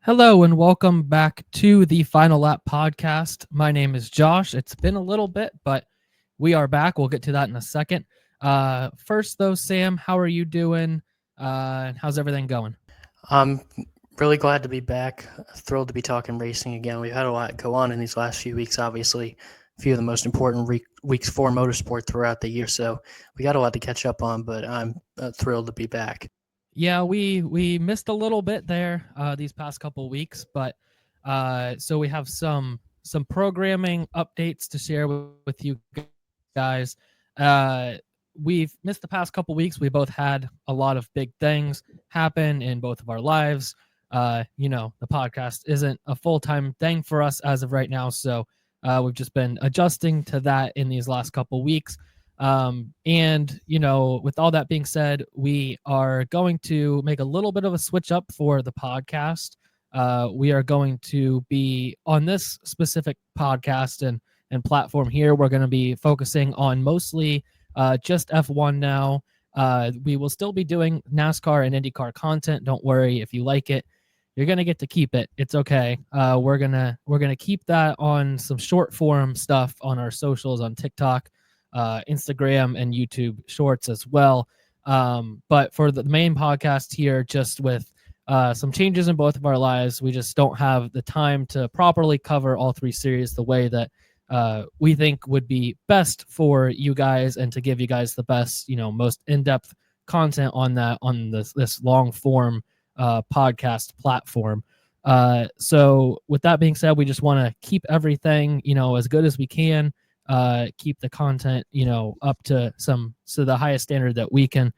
Hello and welcome back to the Final Lap podcast. My name is Josh. It's been a little bit, but we are back. We'll get to that in a second. First, though, Sam, how are you doing? How's everything going? I'm really glad to be back. Thrilled to be talking racing again. We've had a lot go on in these last few weeks, obviously. A few of the most important weeks for motorsport throughout the year. So we got a lot to catch up on, but I'm thrilled to be back. Yeah, we missed a little bit there these past couple weeks, but so we have some programming updates to share with you guys. We've missed the past couple weeks. We both had a lot of big things happen in both of our lives. The podcast isn't a full-time thing for us as of right now, so we've just been adjusting to that in these last couple weeks. With all that being said, we are going to make a little bit of a switch up for the podcast. We are going to be on this specific podcast and platform here. We're going to be focusing on mostly just F1 now. We will still be doing NASCAR and IndyCar content. Don't worry, if you like it, you're gonna get to keep it. It's okay. We're gonna keep that on some short form stuff on our socials on TikTok, Instagram, and YouTube Shorts as well. But for the main podcast here, just with some changes in both of our lives, we just don't have the time to properly cover all three series the way that we think would be best for you guys and to give you guys the best, most in-depth content on that on this long form podcast platform. So with that being said, we just want to keep everything, as good as we can. Keep the content, up to the highest standard that we can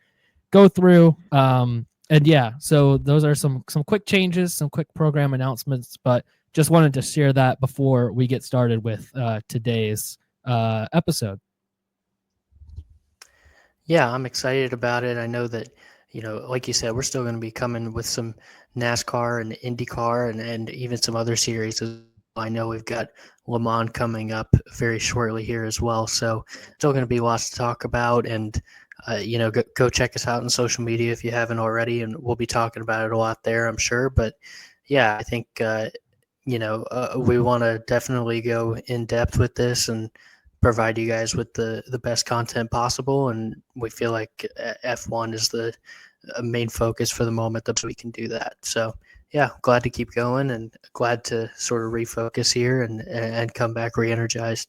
go through. And yeah, so those are some quick changes, some quick program announcements, but just wanted to share that before we get started with today's episode. Yeah, I'm excited about it. I know that, like you said, we're still going to be coming with some NASCAR and IndyCar and even some other series. I know we've got Le Mans coming up very shortly here as well. So still going to be lots to talk about. And, go check us out on social media if you haven't already. And we'll be talking about it a lot there, I'm sure. But yeah, I think, we want to definitely go in depth with this and provide you guys with the best content possible. And we feel like F1 is the main focus for the moment that we can do that. So yeah, glad to keep going and glad to sort of refocus here and come back re-energized.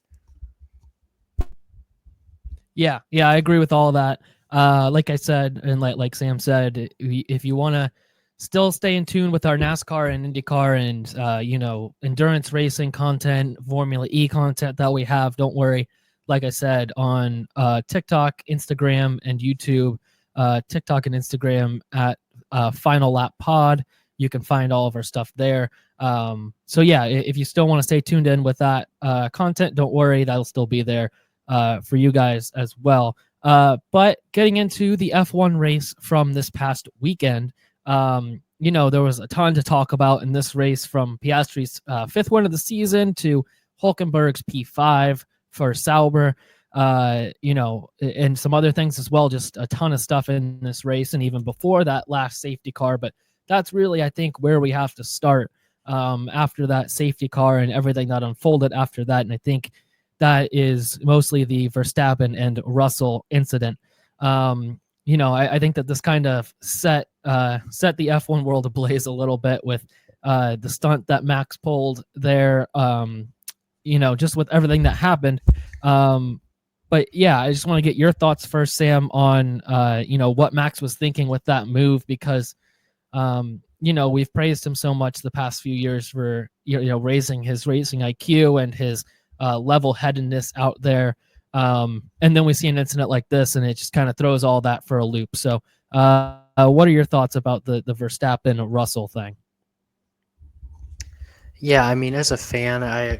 Yeah, I agree with all that. Like I said, and like Sam said, if you want to still stay in tune with our NASCAR and IndyCar and endurance racing content, Formula E content that we have, don't worry. Like I said, on TikTok, Instagram, and YouTube, TikTok and Instagram at Final Lap Pod, you can find all of our stuff there. So yeah, if you still want to stay tuned in with that content, don't worry, that'll still be there for you guys as well. But getting into the F1 race from this past weekend, there was a ton to talk about in this race, from Piastri's fifth win of the season to Hulkenberg's P5 for Sauber, and some other things as well. Just a ton of stuff in this race, and even before that last safety car. But that's really, I think, where we have to start after that safety car and everything that unfolded after that. And I think that is mostly the Verstappen and Russell incident. I think that this kind of set the F1 world ablaze a little bit with the stunt that Max pulled there, just with everything that happened. But yeah, I just want to get your thoughts first, Sam, on what Max was thinking with that move, because we've praised him so much the past few years for raising his racing IQ and his level-headedness out there. And then we see an incident like this, and it just kind of throws all that for a loop. So what are your thoughts about the Verstappen-Russell thing? Yeah, I mean, as a fan,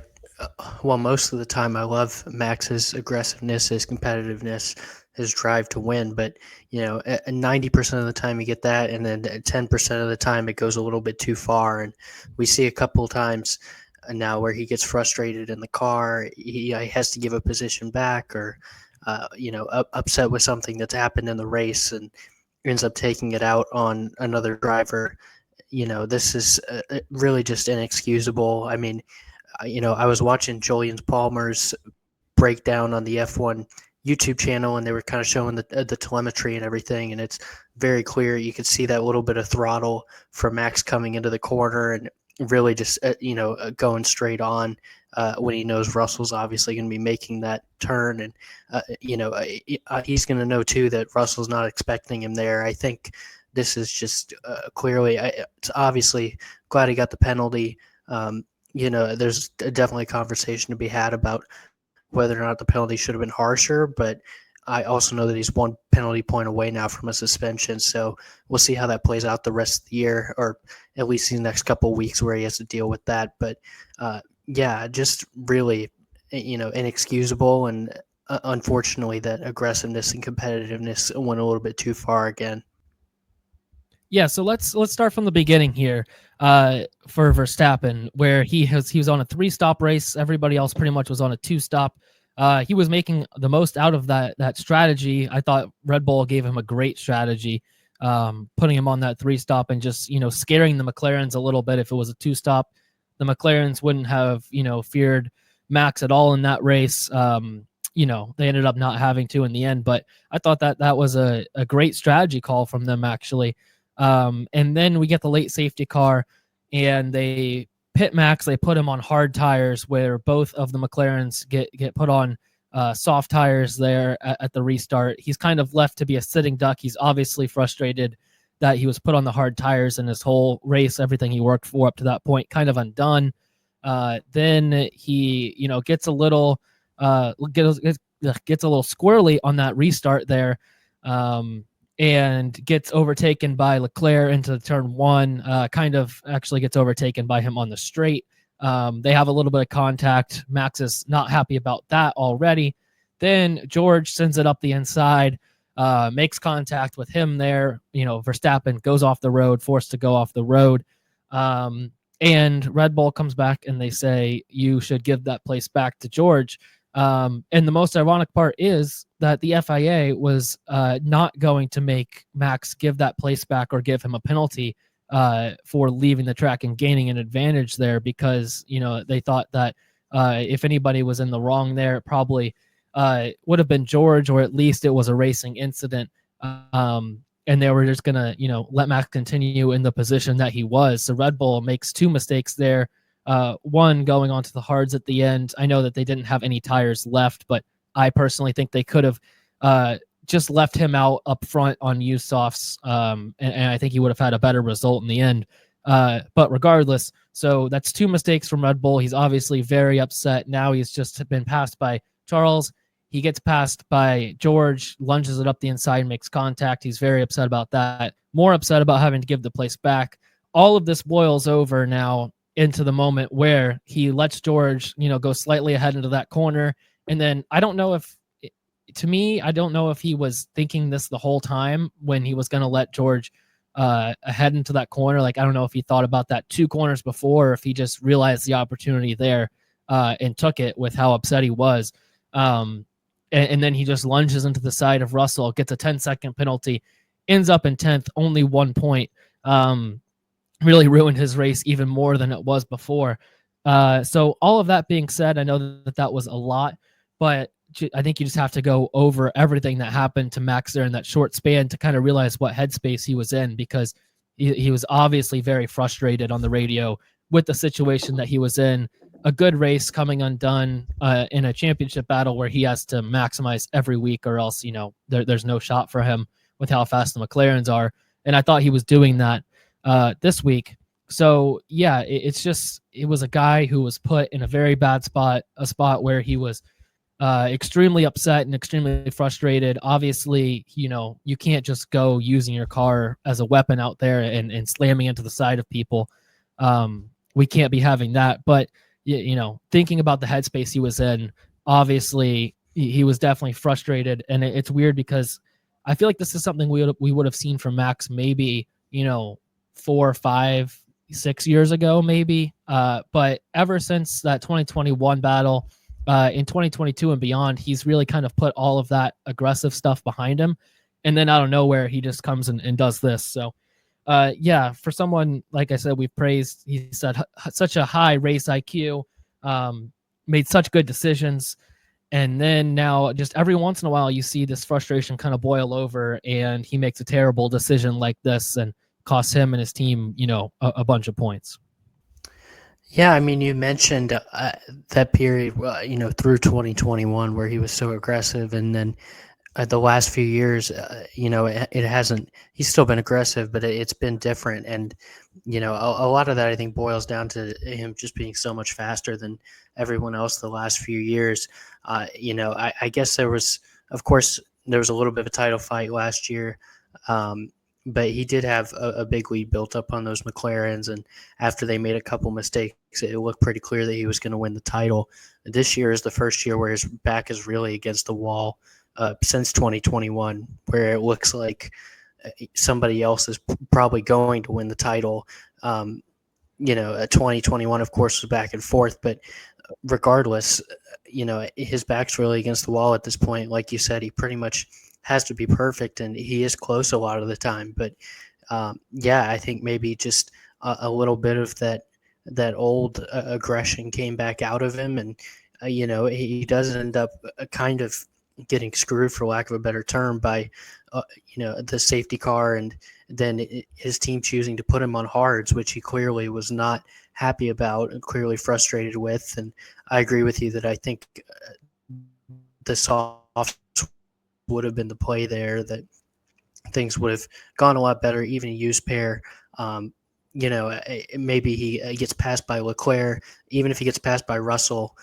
most of the time I love Max's aggressiveness, his competitiveness, his drive to win. But 90% of the time you get that, and then 10% of the time it goes a little bit too far. And we see a couple of times now where he gets frustrated in the car. He has to give a position back, or upset with something that's happened in the race, and ends up taking it out on another driver. this is really just inexcusable. I mean, I was watching Julian Palmer's breakdown on the F1 YouTube channel, and they were kind of showing the telemetry and everything, and it's very clear. You could see that little bit of throttle from Max coming into the corner, and really just going straight on when he knows Russell's obviously going to be making that turn, and he's going to know too that Russell's not expecting him there. I think this is just clearly. It's obviously glad he got the penalty. There's definitely a conversation to be had about whether or not the penalty should have been harsher, but I also know that he's one penalty point away now from a suspension. So we'll see how that plays out the rest of the year, or at least the next couple of weeks where he has to deal with that. But just really, inexcusable, and unfortunately that aggressiveness and competitiveness went a little bit too far again. Yeah, so let's start from the beginning here for Verstappen, where he was on a 3-stop race. Everybody else pretty much was on a 2-stop. He was making the most out of that strategy. I thought Red Bull gave him a great strategy, putting him on that 3-stop and just scaring the McLarens a little bit. If it was a 2-stop, the McLarens wouldn't have feared Max at all in that race. They ended up not having to in the end, but I thought that was a great strategy call from them actually. And then we get the late safety car, and they pit Max. They put him on hard tires, where both of the McLarens get put on soft tires there at the restart. He's kind of left to be a sitting duck. He's obviously frustrated that he was put on the hard tires, and his whole race, everything he worked for up to that point, kind of undone. Then he gets a little gets a little squirrely on that restart there. And gets overtaken by Leclerc into turn 1, kind of actually gets overtaken by him on the straight. They have a little bit of contact. Max is not happy about that already. Then George sends it up the inside, makes contact with him there. Verstappen goes off the road, forced to go off the road. And Red Bull comes back and they say, you should give that place back to George. And the most ironic part is that the FIA was not going to make Max give that place back or give him a penalty for leaving the track and gaining an advantage there, because they thought that if anybody was in the wrong there, it probably would have been George, or at least it was a racing incident. And they were just gonna let Max continue in the position that he was. So Red Bull makes 2 mistakes there. One, going onto the hards at the end. I know that they didn't have any tires left, but I personally think they could have just left him out up front on used softs, and I think he would have had a better result in the end. But regardless, so that's 2 mistakes from Red Bull. He's obviously very upset. Now he's just been passed by Charles. He gets passed by George, lunges it up the inside, makes contact. He's very upset about that. More upset about having to give the place back. All of this boils over now into the moment where he lets George, go slightly ahead into that corner. And then I don't know if he was thinking this the whole time when he was going to let George ahead into that corner. Like, I don't know if he thought about that 2 corners before, or if he just realized the opportunity there and took it with how upset he was. And then he just lunges into the side of Russell, gets a 10-second penalty, ends up in 10th, only 1 point. Really ruined his race even more than it was before. So all of that being said, I know that was a lot, but I think you just have to go over everything that happened to Max there in that short span to kind of realize what headspace he was in, because he was obviously very frustrated on the radio with the situation that he was in. A good race coming undone in a championship battle where he has to maximize every week, or else, there's no shot for him with how fast the McLarens are. And I thought he was doing that this week. So yeah, it was a guy who was put in a very bad spot, a spot where he was extremely upset and extremely frustrated. Obviously, you can't just go using your car as a weapon out there and slamming into the side of people. We can't be having that. But thinking about the headspace he was in, obviously he was definitely frustrated. And it's weird because I feel like this is something we would have seen from Max maybe 4, 5, 6 years ago, maybe. But ever since that 2021 battle, in 2022 and beyond, he's really kind of put all of that aggressive stuff behind him. And then out of nowhere, he just comes and does this. So yeah, for someone like I said, we've praised. He said such a high race IQ, um, made such good decisions, and then now just every once in a while you see this frustration kind of boil over, and he makes a terrible decision like this and costs him and his team, a bunch of points. Yeah, I mean, you mentioned that period, through 2021 where he was so aggressive, and then the last few years, it hasn't. He's still been aggressive, but it's been different, and a lot of that I think boils down to him just being so much faster than everyone else the last few years. I guess of course, there was a little bit of a title fight last year. But he did have a big lead built up on those McLarens, and after they made a couple mistakes, it looked pretty clear that he was going to win the title. This year is the first year where his back is really against the wall since 2021, where it looks like somebody else is probably going to win the title. 2021, of course, was back and forth, but regardless, his back's really against the wall at this point. Like you said, he pretty much has to be perfect, and he is close a lot of the time. But I think maybe just a little bit of that old aggression came back out of him, and he does end up kind of getting screwed, for lack of a better term, by the safety car, and then his team choosing to put him on hards, which he clearly was not happy about and clearly frustrated with. And I agree with you that I think the soft would have been the play there, that things would have gone a lot better, even a used pair. Maybe he gets passed by Leclerc. Even if he gets passed by Russell,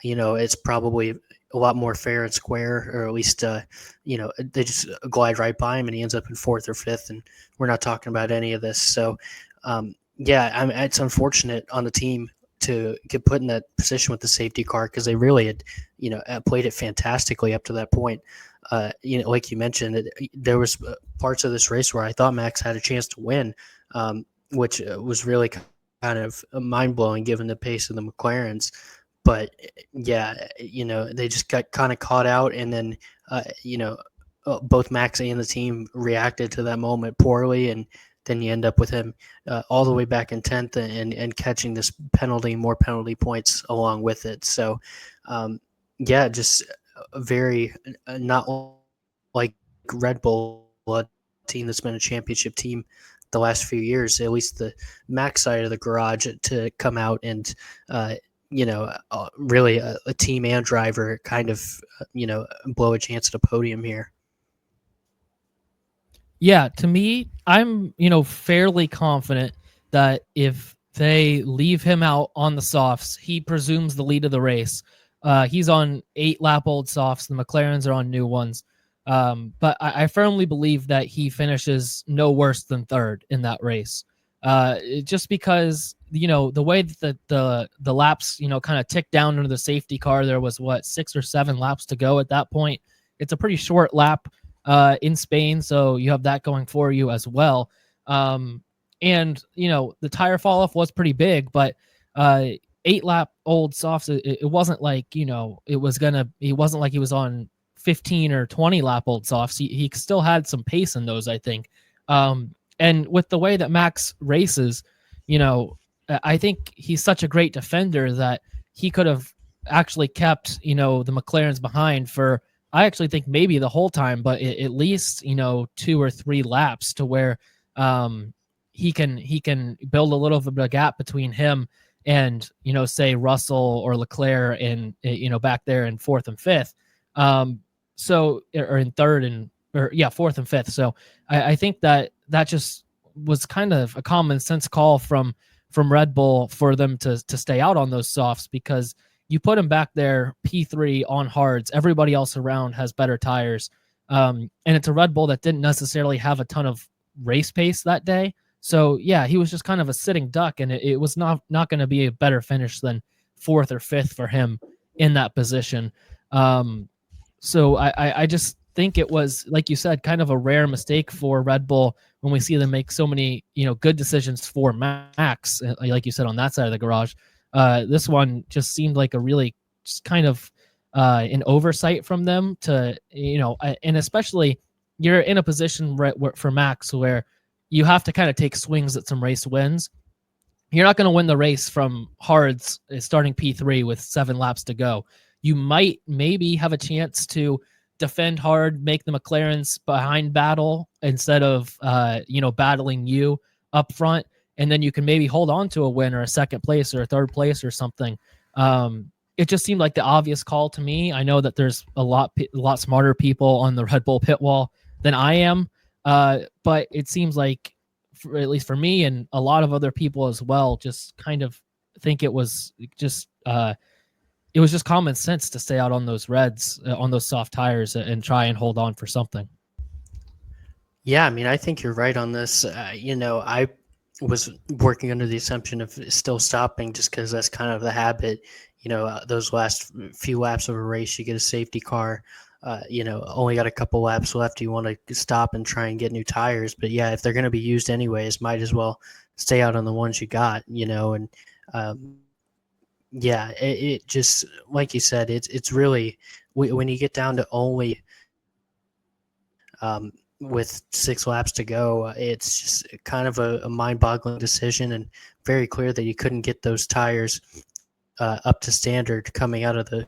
it's probably a lot more fair and square, or at least, they just glide right by him and he ends up in fourth or fifth, and we're not talking about any of this. So, it's unfortunate on the team to get put in that position with the safety car, because they really had, played it fantastically up to that point. Like you mentioned, there was parts of this race where I thought Max had a chance to win, which was really kind of mind-blowing given the pace of the McLarens. But they just got kind of caught out, and then both Max and the team reacted to that moment poorly, and then you end up with him all the way back in 10th and catching this more penalty points along with it. So just very not like Red Bull, a team that's been a championship team the last few years, at least the Max side of the garage, to come out and really a team and driver kind of blow a chance at a podium here. Yeah, to me, I'm fairly confident that if they leave him out on the softs, he presumes the lead of the race. He's on 8-lap-old softs. The McLarens are on new ones. But I firmly believe that he finishes no worse than third in that race. Just because, the way that the laps, kind of ticked down under the safety car, there was 6 or 7 laps to go at that point. It's a pretty short lap in Spain, so you have that going for you as well. And the tire fall off was pretty big, but 8-lap-old softs, it wasn't like it wasn't like he was on 15 or 20-lap-old softs. He still had some pace in those, I think. And with the way that Max races, I think he's such a great defender that he could have actually kept the McLarens behind for, I actually think, maybe the whole time, but at least 2 or 3 laps, to where he can build a little bit of a gap between him and say Russell or Leclerc, and back there in fourth and fifth, or in third fourth and fifth. So I think that just was kind of a common sense call from Red Bull for them to stay out on those softs, because you put him back there P3 on hards. Everybody else around has better tires, and it's a Red Bull that didn't necessarily have a ton of race pace that day. So yeah, he was just kind of a sitting duck, and it was not going to be a better finish than fourth or fifth for him in that position. So I just think it was, like you said, kind of a rare mistake for Red Bull when we see them make so many good decisions for Max, like you said, on that side of the garage. This one just seemed like a really just kind of an oversight from them to, and especially you're in a position for Max where you have to kind of take swings at some race wins. You're not going to win the race from hards starting P3 with 7 laps to go. You might maybe have a chance to defend hard, make the McLarens behind battle instead of battling you up front, and then you can maybe hold on to a win or a second place or a third place or something. It just seemed like the obvious call to me. I know that there's a lot smarter people on the Red Bull pit wall than I am, but it seems like, at least for me and a lot of other people as well, just kind of think it was just common sense to stay out on those reds, on those soft tires, and try and hold on for something. Yeah, I mean, I think you're right on this. I was working under the assumption of still stopping just because that's kind of the habit. Those last few laps of a race, you get a safety car. Only got a couple laps left. You want to stop and try and get new tires. But yeah, if they're going to be used anyways, might as well stay out on the ones you got, and yeah, it just, like you said, it's really, when you get down to only with 6 laps to go, it's just kind of a mind-boggling decision, and very clear that you couldn't get those tires up to standard coming out of the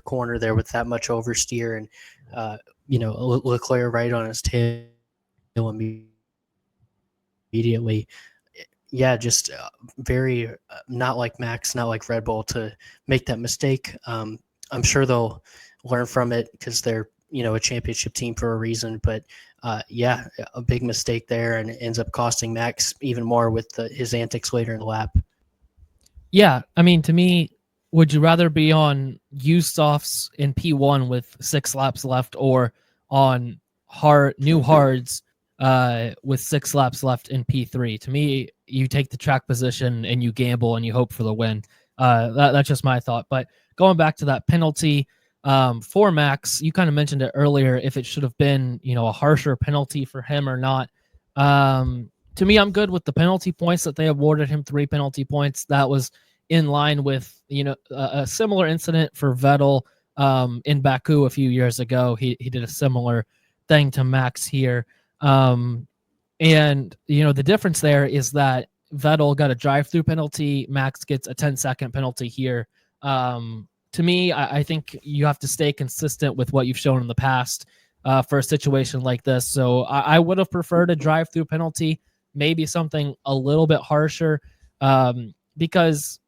corner there with that much oversteer, and Leclerc right on his tail immediately. Yeah, just very not like Max, not like Red Bull to make that mistake. I'm sure they'll learn from it because they're a championship team for a reason. But yeah, a big mistake there, and it ends up costing Max even more with his antics later in the lap. Yeah, I mean, to me, would you rather be on used softs in P1 with 6 laps left, or on new hards with 6 laps left in P3? To me, you take the track position and you gamble and you hope for the win. That's just my thought. But going back to that penalty for Max, you kind of mentioned it earlier, if it should have been a harsher penalty for him or not. To me, I'm good with the penalty points that they awarded him, 3 penalty points. That was in line with a similar incident for Vettel in Baku a few years ago. He did a similar thing to Max here. And the difference there is that Vettel got a drive-through penalty. Max gets a 10-second penalty here. To me, I think you have to stay consistent with what you've shown in the past for a situation like this. So I would have preferred a drive-through penalty, maybe something a little bit harsher, because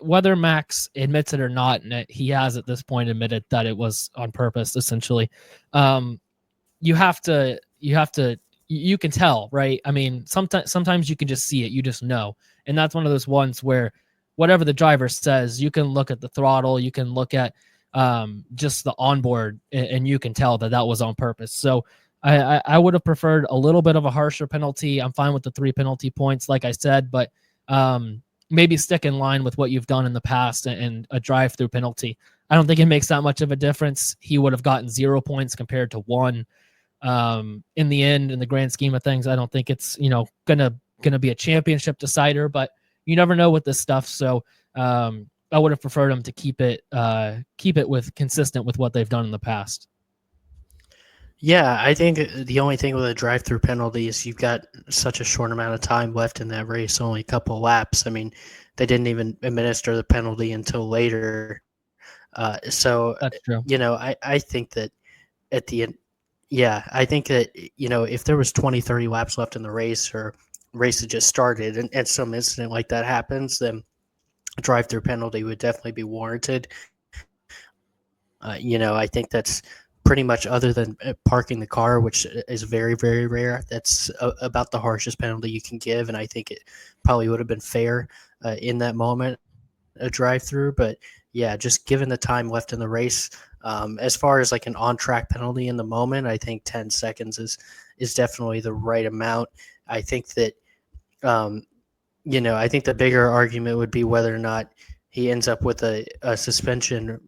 whether Max admits it or not, and he has at this point admitted that it was on purpose, essentially. You can tell, right? I mean, sometimes you can just see it, you just know. And that's one of those ones where whatever the driver says, you can look at the throttle, you can look at just the onboard, and you can tell that was on purpose. So I would have preferred a little bit of a harsher penalty. I'm fine with the 3 penalty points, like I said, but maybe stick in line with what you've done in the past, and a drive-through penalty. I don't think it makes that much of a difference. He would have gotten 0 points compared to 1. In the end, in the grand scheme of things, I don't think it's gonna be a championship decider, but you never know with this stuff. So I would have preferred them to keep it consistent with what they've done in the past. Yeah, I think the only thing with a drive-through penalty is you've got such a short amount of time left in that race, only a couple of laps. I mean, they didn't even administer the penalty until later. So, That's true. I think that at the end, yeah, I think that, if there was 20, 30 laps left in the race, or race had just started, and some incident like that happens, then a drive-through penalty would definitely be warranted. I think that's pretty much, other than parking the car, which is very, very rare. That's about the harshest penalty you can give, and I think it probably would have been fair in that moment, a drive-through. But yeah, just given the time left in the race, as far as like an on-track penalty in the moment, I think 10 seconds is definitely the right amount. I think that I think the bigger argument would be whether or not he ends up with a suspension,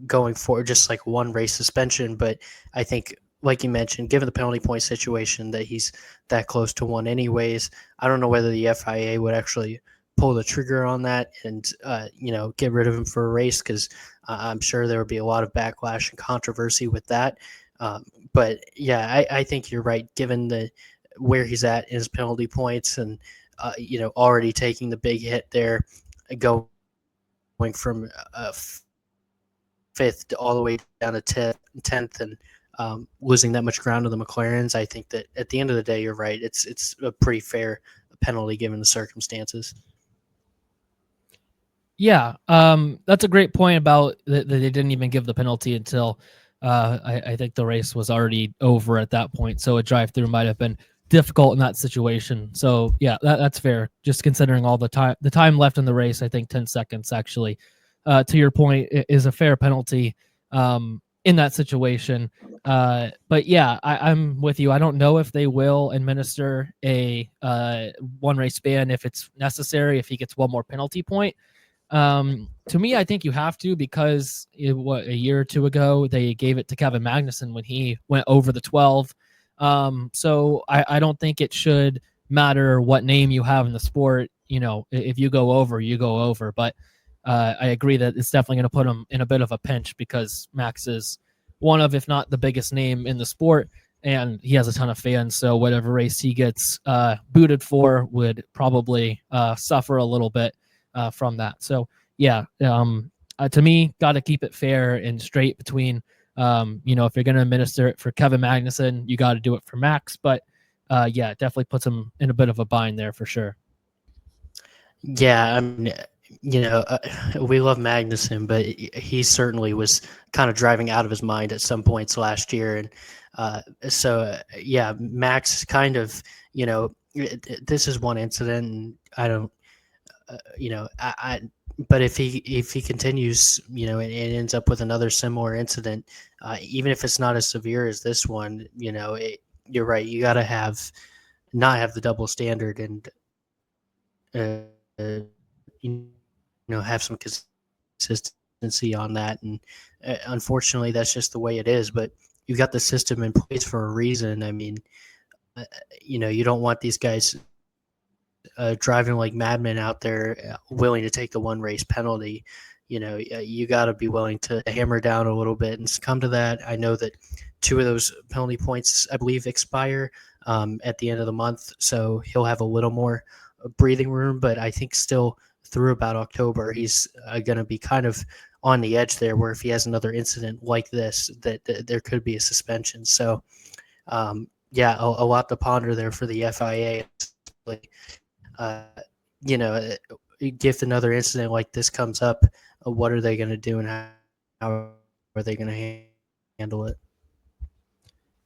going forward, just like 1 race suspension. But I think, like you mentioned, given the penalty point situation, that he's that close to 1 anyways. I don't know whether the FIA would actually pull the trigger on that and, get rid of him for a race, because I'm sure there would be a lot of backlash and controversy with that. But yeah, I think you're right. Given the where he's at in his penalty points, and already taking the big hit there, going from fifth all the way down to 10th, and losing that much ground to the McLarens. I think that at the end of the day, you're right. It's a pretty fair penalty given the circumstances. Yeah, that's a great point about that they didn't even give the penalty until I think the race was already over at that point. So a drive-through might have been difficult in that situation. So yeah, that's fair. Just considering all the time left in the race, I think 10 seconds actually, to your point, is a fair penalty in that situation. But yeah, I'm with you. I don't know if they will administer a one race ban if it's necessary, if he gets one more penalty point. To me, I think you have to, because a year or two ago they gave it to Kevin Magnussen when he went over the 12. So I don't think it should matter what name you have in the sport. If you go over, you go over. But I agree that it's definitely going to put him in a bit of a pinch, because Max is one of, if not the biggest name in the sport, and he has a ton of fans. So whatever race he gets booted for would probably suffer a little bit from that. So yeah, to me, got to keep it fair and straight between, if you're going to administer it for Kevin Magnussen, you got to do it for Max. But yeah, it definitely puts him in a bit of a bind there for sure. Yeah, I mean, we love Magnussen, but he certainly was kind of driving out of his mind at some points last year, and yeah, Max kind of, this is one incident, and I don't, but if he continues, and ends up with another similar incident, even if it's not as severe as this one, you're right. You got to not have the double standard, and have some consistency on that. And unfortunately, that's just the way it is. But you got the system in place for a reason. I mean, you don't want these guys driving like madmen out there, willing to take the one race penalty. You got to be willing to hammer down a little bit and succumb to that. I know that 2 of those penalty points, I believe, expire at the end of the month, so he'll have a little more breathing room. But I think still through about October, he's going to be kind of on the edge there, where if he has another incident like this, that there could be a suspension. So, yeah, a lot to ponder there for the FIA. If another incident like this comes up, what are they going to do, and how are they going to handle it?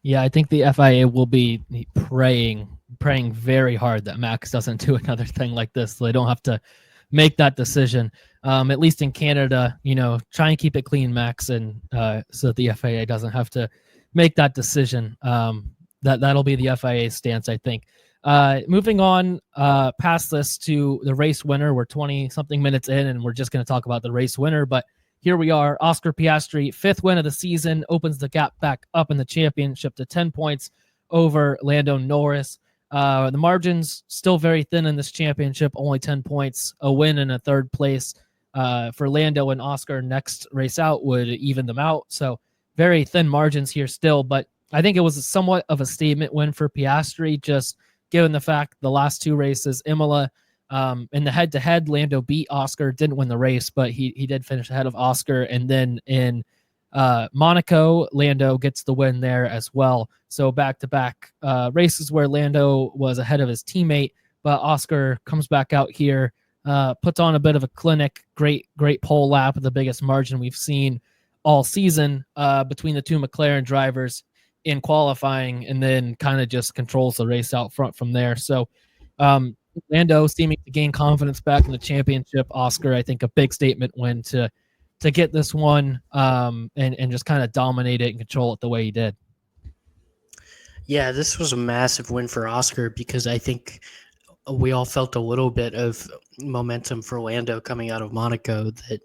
Yeah, I think the FIA will be praying very hard that Max doesn't do another thing like this, so they don't have to make that decision. At least in Canada, try and keep it clean, Max, and so that the FIA doesn't have to make that decision. That'll be the FIA's stance, I think. Moving on past this to the race winner. We're 20-something minutes in, and we're just going to talk about the race winner. But here we are. Oscar Piastri, 5th win of the season, opens the gap back up in the championship to 10 points over Lando Norris. The margin's still very thin in this championship, only 10 points. A win and a third place for Lando and Oscar next race out would even them out. So very thin margins here still, but I think it was somewhat of a statement win for Piastri, just given the fact the last 2 races, Imola, in the head-to-head, Lando beat Oscar, didn't win the race, but he did finish ahead of Oscar. And then in Monaco, Lando gets the win there as well. So back-to-back races where Lando was ahead of his teammate, but Oscar comes back out here, puts on a bit of a clinic, great pole lap, the biggest margin we've seen all season between the 2 McLaren drivers in qualifying, and then kind of just controls the race out front from there. So Lando seeming to gain confidence back in the championship. Oscar, I think, a big statement win to get this one and just kind of dominate it and control it the way he did. Yeah, this was a massive win for Oscar, because I think we all felt a little bit of momentum for Lando coming out of Monaco, that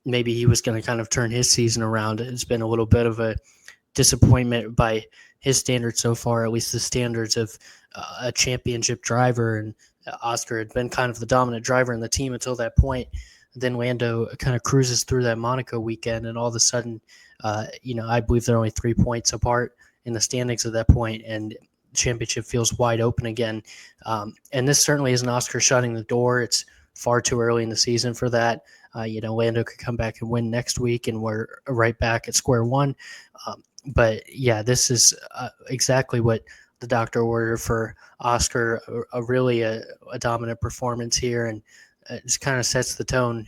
maybe he was going to kind of turn his season around. It's been a little bit of a disappointment by his standards so far, at least the standards of a championship driver. And Oscar had been kind of the dominant driver in the team until that point. Then Lando kind of cruises through that Monaco weekend, and all of a sudden, I believe they're only 3 points apart in the standings at that point, and championship feels wide open again. And this certainly isn't Oscar shutting the door. It's far too early in the season for that. Lando could come back and win next week, and we're right back at square one. But yeah, this is exactly what the doctor ordered for Oscar. Really a dominant performance here, and it just kind of sets the tone.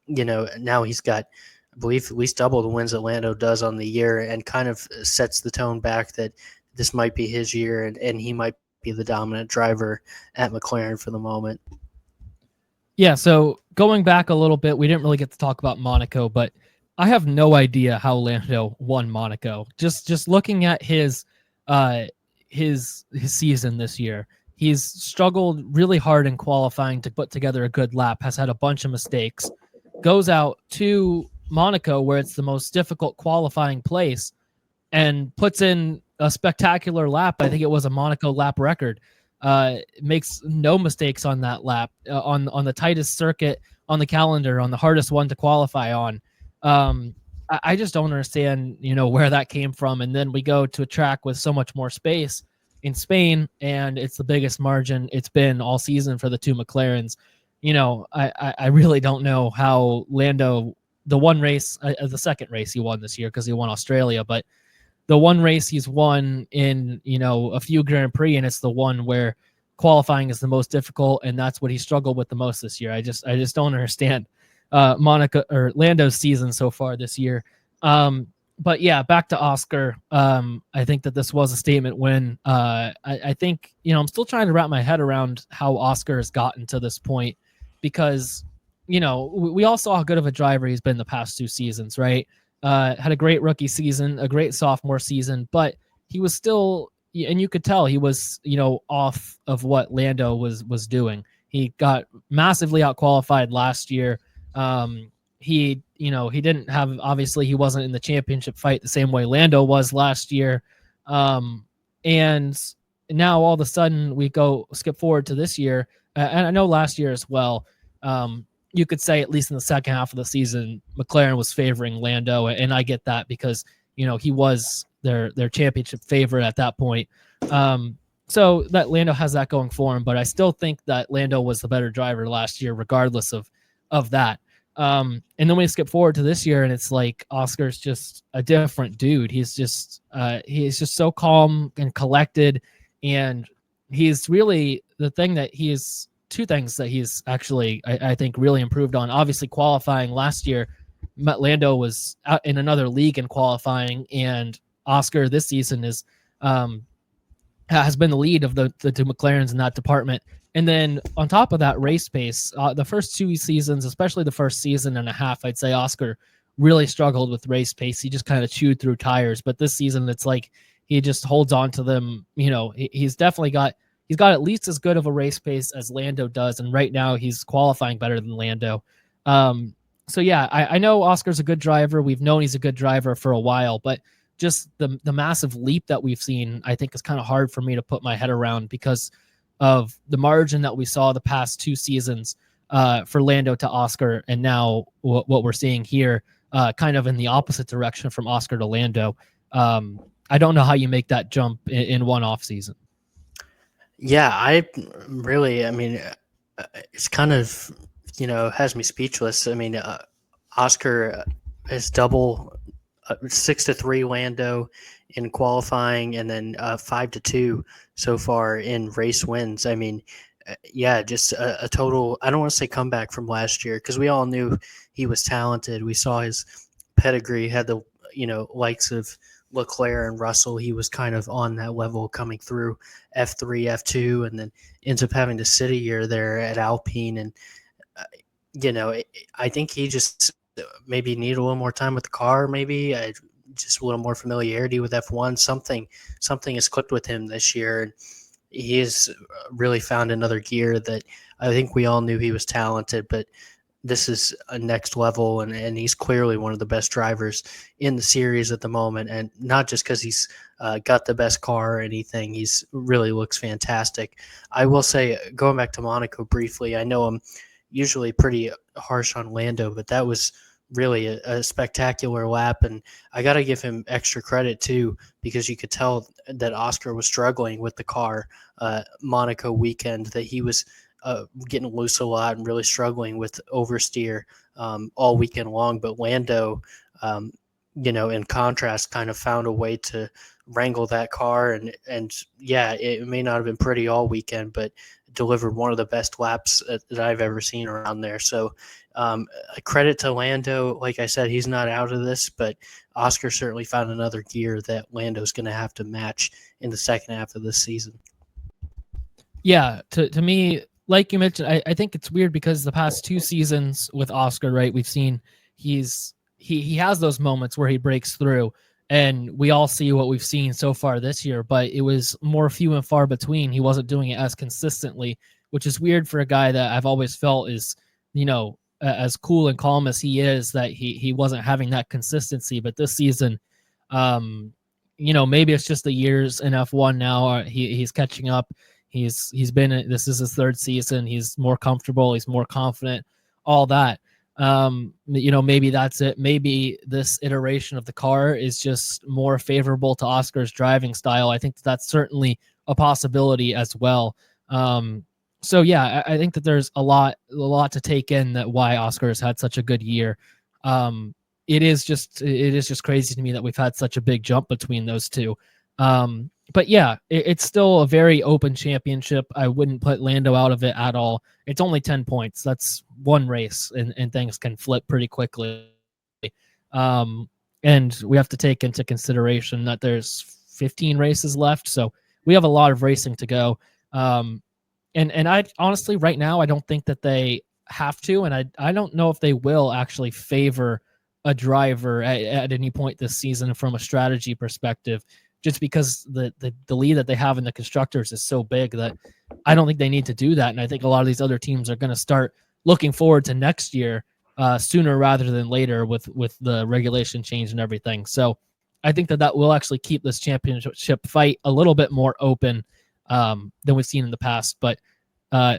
Now he's got, I believe, at least double the wins that Lando does on the year, and kind of sets the tone back that this might be his year, and he might be the dominant driver at McLaren for the moment. Yeah, so going back a little bit, we didn't really get to talk about Monaco, but I have no idea how Lando won Monaco. Just looking at his season this year, he's struggled really hard in qualifying to put together a good lap, has had a bunch of mistakes, goes out to Monaco where it's the most difficult qualifying place and puts in a spectacular lap. I think it was a Monaco lap record. Makes no mistakes on that lap, on the tightest circuit on the calendar, on the hardest one to qualify on. I just don't understand, where that came from. And then we go to a track with so much more space in Spain, and it's the biggest margin it's been all season for the two McLarens. I really don't know how Lando, the one race, the second race he won this year because he won Australia, but the one race he's won in, a few Grand Prix, and it's the one where qualifying is the most difficult, and that's what he struggled with the most this year. I just don't understand Monaco or Lando's season so far this year. But yeah, back to Oscar. I think that this was a statement win. I think, I'm still trying to wrap my head around how Oscar has gotten to this point because, we all saw how good of a driver he's been the past two seasons, right? Had a great rookie season, a great sophomore season, but he was still, and you could tell he was, off of what Lando was doing. He got massively outqualified last year. He didn't have, obviously he wasn't in the championship fight the same way Lando was last year. And now all of a sudden we skip forward to this year. And I know last year as well, you could say at least in the second half of the season, McLaren was favoring Lando, and I get that because he was their championship favorite at that point. So that Lando has that going for him, but I still think that Lando was the better driver last year, regardless of that. And then we skip forward to this year, and it's like Oscar's just a different dude. He's just so calm and collected, and he's really the thing that he's. Two things that he's actually, I think, really improved on. Obviously, qualifying last year, Lando was out in another league in qualifying, and Oscar this season has been the lead of the two McLarens in that department. And then on top of that, race pace. The first two seasons, especially the first season and a half, I'd say Oscar really struggled with race pace. He just kind of chewed through tires. But this season, it's like he just holds on to them. He's definitely got. He's got at least as good of a race pace as Lando does, and right now he's qualifying better than Lando. So yeah, I know Oscar's a good driver. We've known he's a good driver for a while, but just the massive leap that we've seen, I think is kind of hard for me to put my head around because of the margin that we saw the past two seasons for Lando to Oscar, and now what we're seeing here, kind of in the opposite direction from Oscar to Lando. I don't know how you make that jump in one off season. Yeah, it's kind of, has me speechless. Oscar is double 6-3 Lando in qualifying, and then 5-2 so far in race wins. Just a total, I don't want to say comeback from last year because we all knew he was talented. We saw his pedigree, had the, likes of Leclerc and Russell. He was kind of on that level coming through F3, F2, and then ends up having the city year there at Alpine. And, I think he just maybe need a little more time with the car, maybe just a little more familiarity with F1. Something has clicked with him this year. And he has really found another gear that I think we all knew he was talented, but this is a next level, and he's clearly one of the best drivers in the series at the moment, and not just because he's got the best car or anything. He's really looks fantastic. I will say, going back to Monaco briefly, I know I'm usually pretty harsh on Lando, but that was really a spectacular lap. And I got to give him extra credit too, because you could tell that Oscar was struggling with the car Monaco weekend, that he was getting loose a lot and really struggling with oversteer all weekend long. But Lando, in contrast, kind of found a way to wrangle that car. And yeah, it may not have been pretty all weekend, but delivered one of the best laps that I've ever seen around there. So a credit to Lando. Like I said, he's not out of this, but Oscar certainly found another gear that Lando's going to have to match in the second half of this season. Yeah, to me, like you mentioned, I think it's weird because the past 2 seasons with Oscar, right, we've seen he has those moments where he breaks through, and we all see what we've seen so far this year, but it was more few and far between. He wasn't doing it as consistently, which is weird for a guy that I've always felt is, as cool and calm as he is, that he wasn't having that consistency. But this season, maybe it's just the years in F1 now. He's catching up. He's been, this is his third season. He's more comfortable. He's more confident. All that. Maybe that's it. Maybe this iteration of the car is just more favorable to Oscar's driving style. I think that's certainly a possibility as well. So yeah, I think that there's a lot to take in, that why Oscar has had such a good year. It is just crazy to me that we've had such a big jump between those two. But yeah, it's still a very open championship. I wouldn't put Lando out of it at all. It's only 10 points. That's one race, and things can flip pretty quickly. And we have to take into consideration that there's 15 races left, so we have a lot of racing to go. And I honestly, right now, I don't think that they have to, and I don't know if they will actually favor a driver at any point this season from a strategy perspective, just because the lead that they have in the constructors is so big that I don't think they need to do that. And I think a lot of these other teams are going to start looking forward to next year sooner rather than later with the regulation change and everything. So I think that will actually keep this championship fight a little bit more open than we've seen in the past. But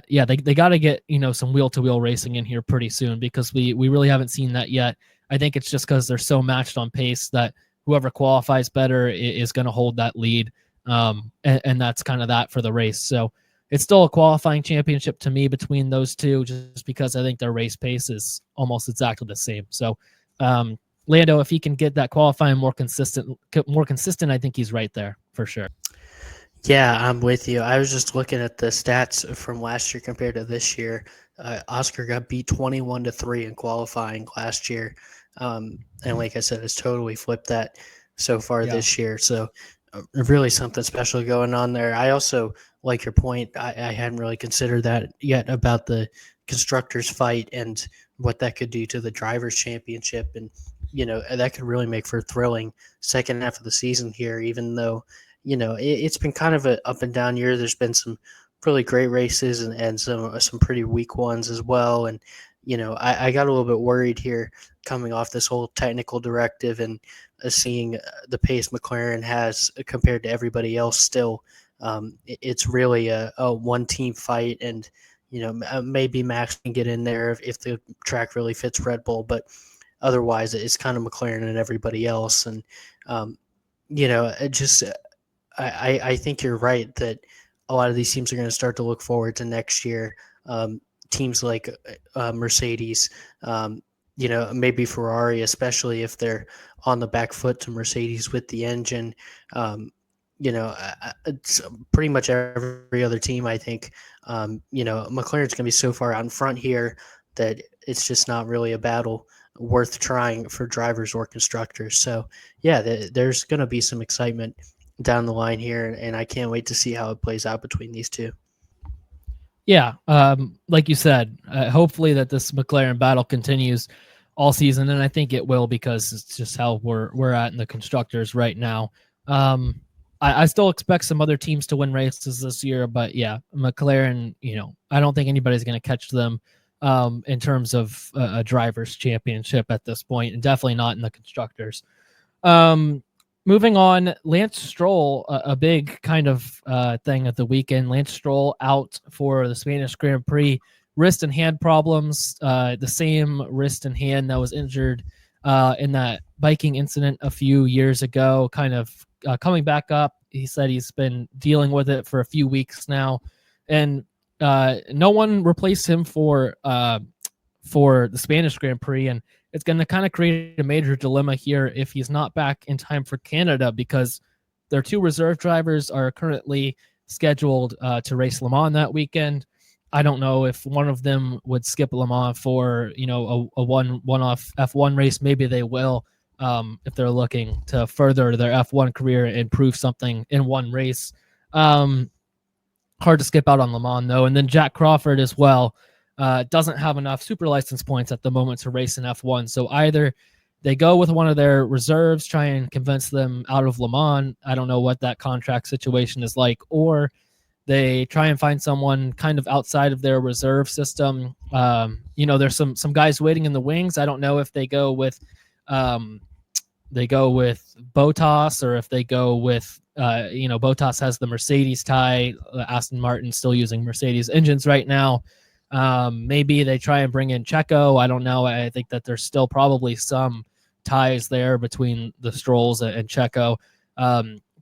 yeah, they got to get, some wheel-to-wheel racing in here pretty soon, because we really haven't seen that yet. I think it's just because they're so matched on pace that whoever qualifies better is going to hold that lead. And that's kind of that for the race. So it's still a qualifying championship to me between those two, just because I think their race pace is almost exactly the same. So Lando, if he can get that qualifying more consistent, I think he's right there for sure. Yeah, I'm with you. I was just looking at the stats from last year compared to this year. Oscar got beat 21-3 in qualifying last year. And like I said, it's totally flipped that so far this year. So really something special going on there. I also like your point. I hadn't really considered that yet about the constructors fight and what that could do to the drivers championship. And, that could really make for a thrilling second half of the season here, even though, it's been kind of an up and down year. There's been some really great races and some pretty weak ones as well. And, I got a little bit worried here coming off this whole technical directive and seeing the pace McLaren has compared to everybody else still. It's really a one-team fight, and, maybe Max can get in there if the track really fits Red Bull, but otherwise it's kind of McLaren and everybody else. And, it just I think you're right that a lot of these teams are going to start to look forward to next year. Teams like Mercedes, maybe Ferrari, especially if they're on the back foot to Mercedes with the engine. It's pretty much every other team, I think. McLaren's going to be so far out in front here that it's just not really a battle worth trying for drivers or constructors. So, yeah, there's going to be some excitement down the line here, and I can't wait to see how it plays out between these two. Yeah, like you said, hopefully that this McLaren battle continues all season, and I think it will, because it's just how we're at in the constructors right now. I still expect some other teams to win races this year, but yeah, McLaren, I don't think anybody's going to catch them in terms of a drivers' championship at this point, and definitely not in the constructors. Moving on, Lance Stroll, a big kind of thing at the weekend. Lance Stroll out for the Spanish Grand Prix wrist and hand problems, the same wrist and hand that was injured in that biking incident a few years ago, kind of coming back up. He said he's been dealing with it for a few weeks now, and no one replaced him for the Spanish Grand Prix, and it's going to kind of create a major dilemma here if he's not back in time for Canada, because their two reserve drivers are currently scheduled to race Le Mans that weekend. I don't know if one of them would skip Le Mans for a one-off F1 race. Maybe they will if they're looking to further their F1 career and prove something in one race. Hard to skip out on Le Mans though. And then Jack Crawford as well doesn't have enough super license points at the moment to race in F1. So either they go with one of their reserves, try and convince them out of Le Mans. I don't know what that contract situation is like, or they try and find someone kind of outside of their reserve system. There's some guys waiting in the wings. I don't know if they go with Bottas, or if they go with Bottas has the Mercedes tie. Aston Martin still using Mercedes engines right now. Maybe they try and bring in Checo. I don't know. I think that there's still probably some ties there between the Strolls and Checo,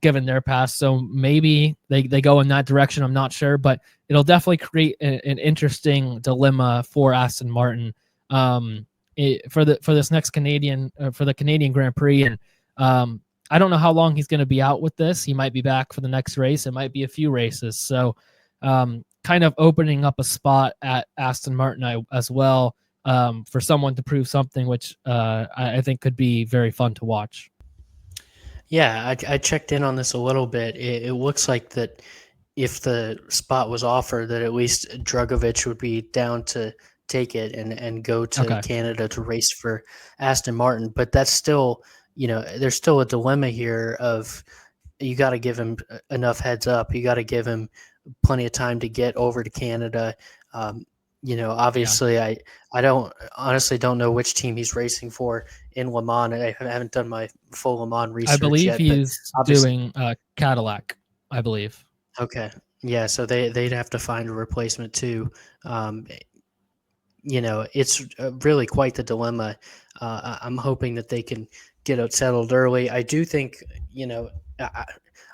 given their past. So maybe they go in that direction. I'm not sure, but it'll definitely create an interesting dilemma for Aston Martin for this next Canadian for the Canadian Grand Prix. And I don't know how long he's going to be out with this. He might be back for the next race. It might be a few races. So kind of opening up a spot at Aston Martin as well for someone to prove something, which I think could be very fun to watch. Yeah, I checked in on this a little bit. It looks like that if the spot was offered, that at least Drugovich would be down to take it and go to Canada to race for Aston Martin. But that's still, there's still a dilemma here of you got to give him enough heads up. You got to give him plenty of time to get over to Canada. Obviously, yeah. I honestly don't know which team he's racing for in Le Mans. I haven't done my full Le Mans research yet. I believe he's doing Cadillac, I believe. Okay. Yeah, so they'd have to find a replacement too. It's really quite the dilemma. I'm hoping that they can get it settled early. I do think,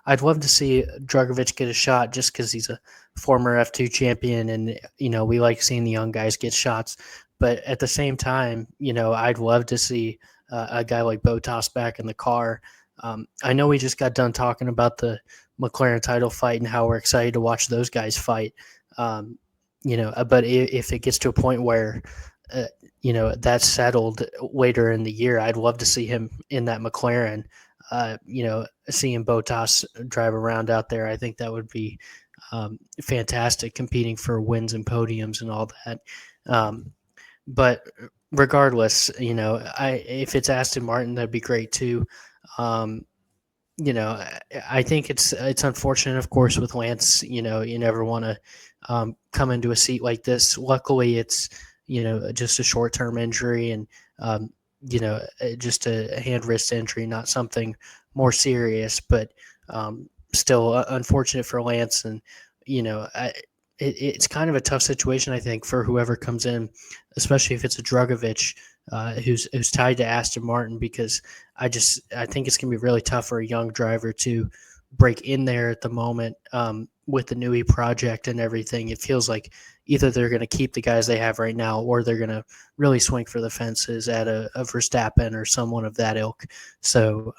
I'd love to see Drugovich get a shot just because he's a former F2 champion, and we like seeing the young guys get shots. But at the same time, I'd love to see a guy like Bottas back in the car. I know we just got done talking about the McLaren title fight and how we're excited to watch those guys fight. But if it gets to a point where that's settled later in the year, I'd love to see him in that McLaren. Seeing Bottas drive around out there, I think that would be fantastic, competing for wins and podiums and all that. But regardless, if it's Aston Martin, that'd be great too. I think it's unfortunate, of course, with Lance. You never want to come into a seat like this. Luckily, it's just a short-term injury and just a hand wrist injury, not something more serious, but still unfortunate for Lance. And it's kind of a tough situation, I think, for whoever comes in, especially if it's a Drugovich who's tied to Aston Martin, because I think it's gonna be really tough for a young driver to break in there at the moment with the Newey project and everything. It feels like either they're going to keep the guys they have right now, or they're going to really swing for the fences at a Verstappen or someone of that ilk. So,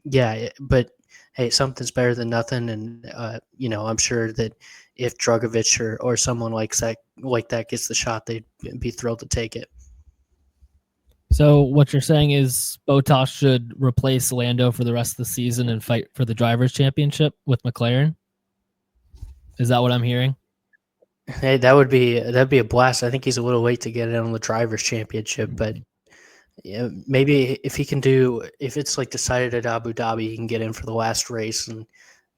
but hey, something's better than nothing. And, I'm sure that if Drugovich or someone like that gets the shot, they'd be thrilled to take it. So what you're saying is Bottas should replace Lando for the rest of the season and fight for the Drivers' Championship with McLaren? Is that what I'm hearing? Hey, that'd be a blast. I think he's a little late to get in on the Drivers' Championship, but maybe if it's like decided at Abu Dhabi, he can get in for the last race, and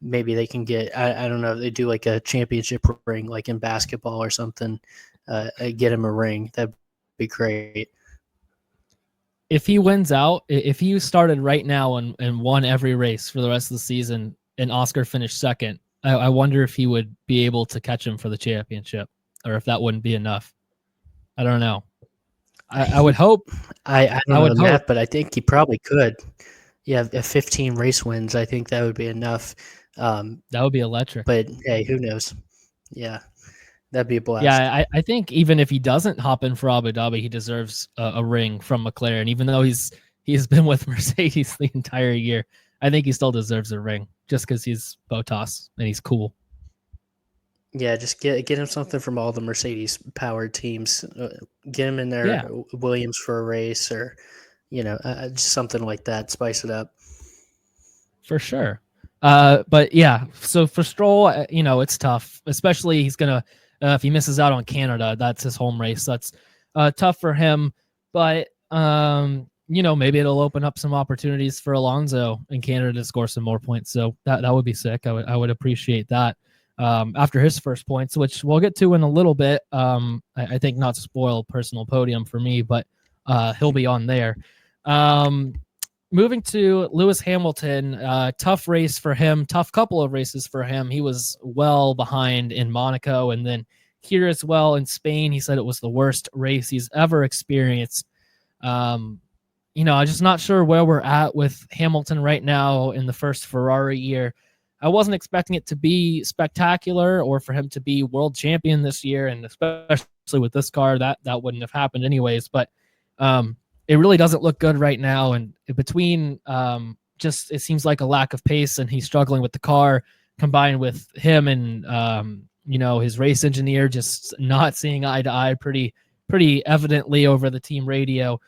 maybe they can get, I don't know, they do like a championship ring, like in basketball or something, get him a ring. That'd be great. If he wins out, if he started right now and won every race for the rest of the season and Oscar finished second, I wonder if he would be able to catch him for the championship, or if that wouldn't be enough. I don't know. I would He, hope. I I don't know would the hope math, but I think he probably could. Yeah, if 15 race wins, I think that would be enough. Um, that would be electric. but hey, who knows? Yeah, that'd be a blast. Yeah, I think even if he doesn't hop in for Abu Dhabi, he deserves a ring from McLaren. Even though he's been with Mercedes the entire year, I think he still deserves a ring just because he's Bottas and he's cool. Yeah, just get him something from all the Mercedes powered teams. Get him in there, Yeah, Williams for a race, or just something like that. Spice it up. for sure. But yeah, so for Stroll, it's tough, especially he's gonna if he misses out on Canada, that's his home race. That's tough for him. But maybe it'll open up some opportunities for Alonso in Canada to score some more points. So that would be sick. I would appreciate that. After his first points, which we'll get to in a little bit. I think not to spoil personal podium for me, but he'll be on there. Moving to Lewis Hamilton, tough race for him, tough couple of races for him. He was well behind in Monaco and then here as well in Spain. He said it was the worst race he's ever experienced. I'm just not sure where we're at with Hamilton right now in the first Ferrari year. I wasn't expecting it to be spectacular or for him to be world champion this year, and especially with this car, that wouldn't have happened anyways. But it really doesn't look good right now. And between just it seems like a lack of pace, and he's struggling with the car, combined with him and his race engineer just not seeing eye to eye pretty evidently over the team radio.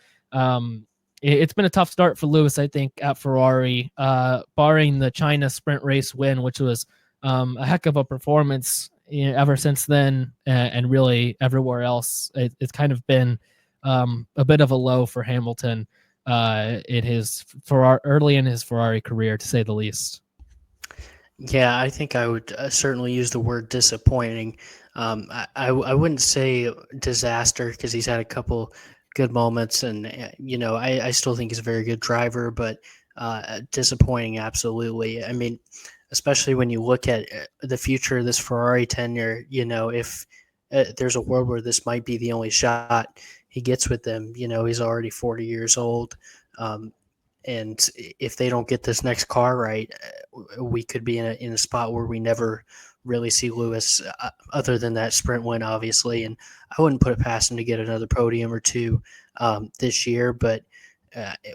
It's been a tough start for Lewis, I think, at Ferrari, barring the China sprint race win, which was a heck of a performance ever since then, and really everywhere else. It's kind of been a bit of a low for Hamilton in his early in his Ferrari career, to say the least. Yeah, I think I would certainly use the word disappointing. I wouldn't say disaster because he's had a couple good moments, and I still think he's a very good driver, but disappointing, absolutely. I mean, especially when you look at the future of this Ferrari tenure, if there's a world where this might be the only shot he gets with them, he's already 40 years old. And if they don't get this next car right, we could be in a spot where we never really see Lewis, other than that sprint win, obviously. And I wouldn't put it past him to get another podium or two this year, but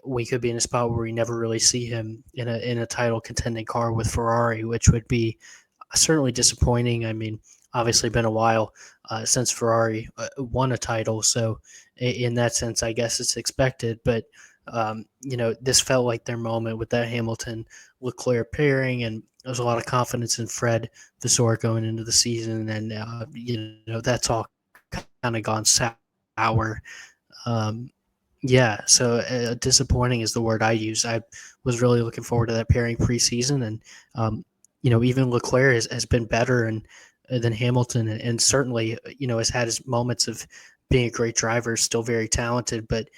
we could be in a spot where we never really see him in a title contending car with Ferrari, which would be certainly disappointing. I mean, obviously been a while since Ferrari won a title, so in that sense, I guess it's expected, but this felt like their moment with that Hamilton Leclerc pairing, and there was a lot of confidence in Fred Vasseur going into the season, and that's all kind of gone sour. So disappointing is the word I use. I was really looking forward to that pairing preseason, and even Leclerc has been better than Hamilton, and certainly has had his moments of being a great driver, still very talented, but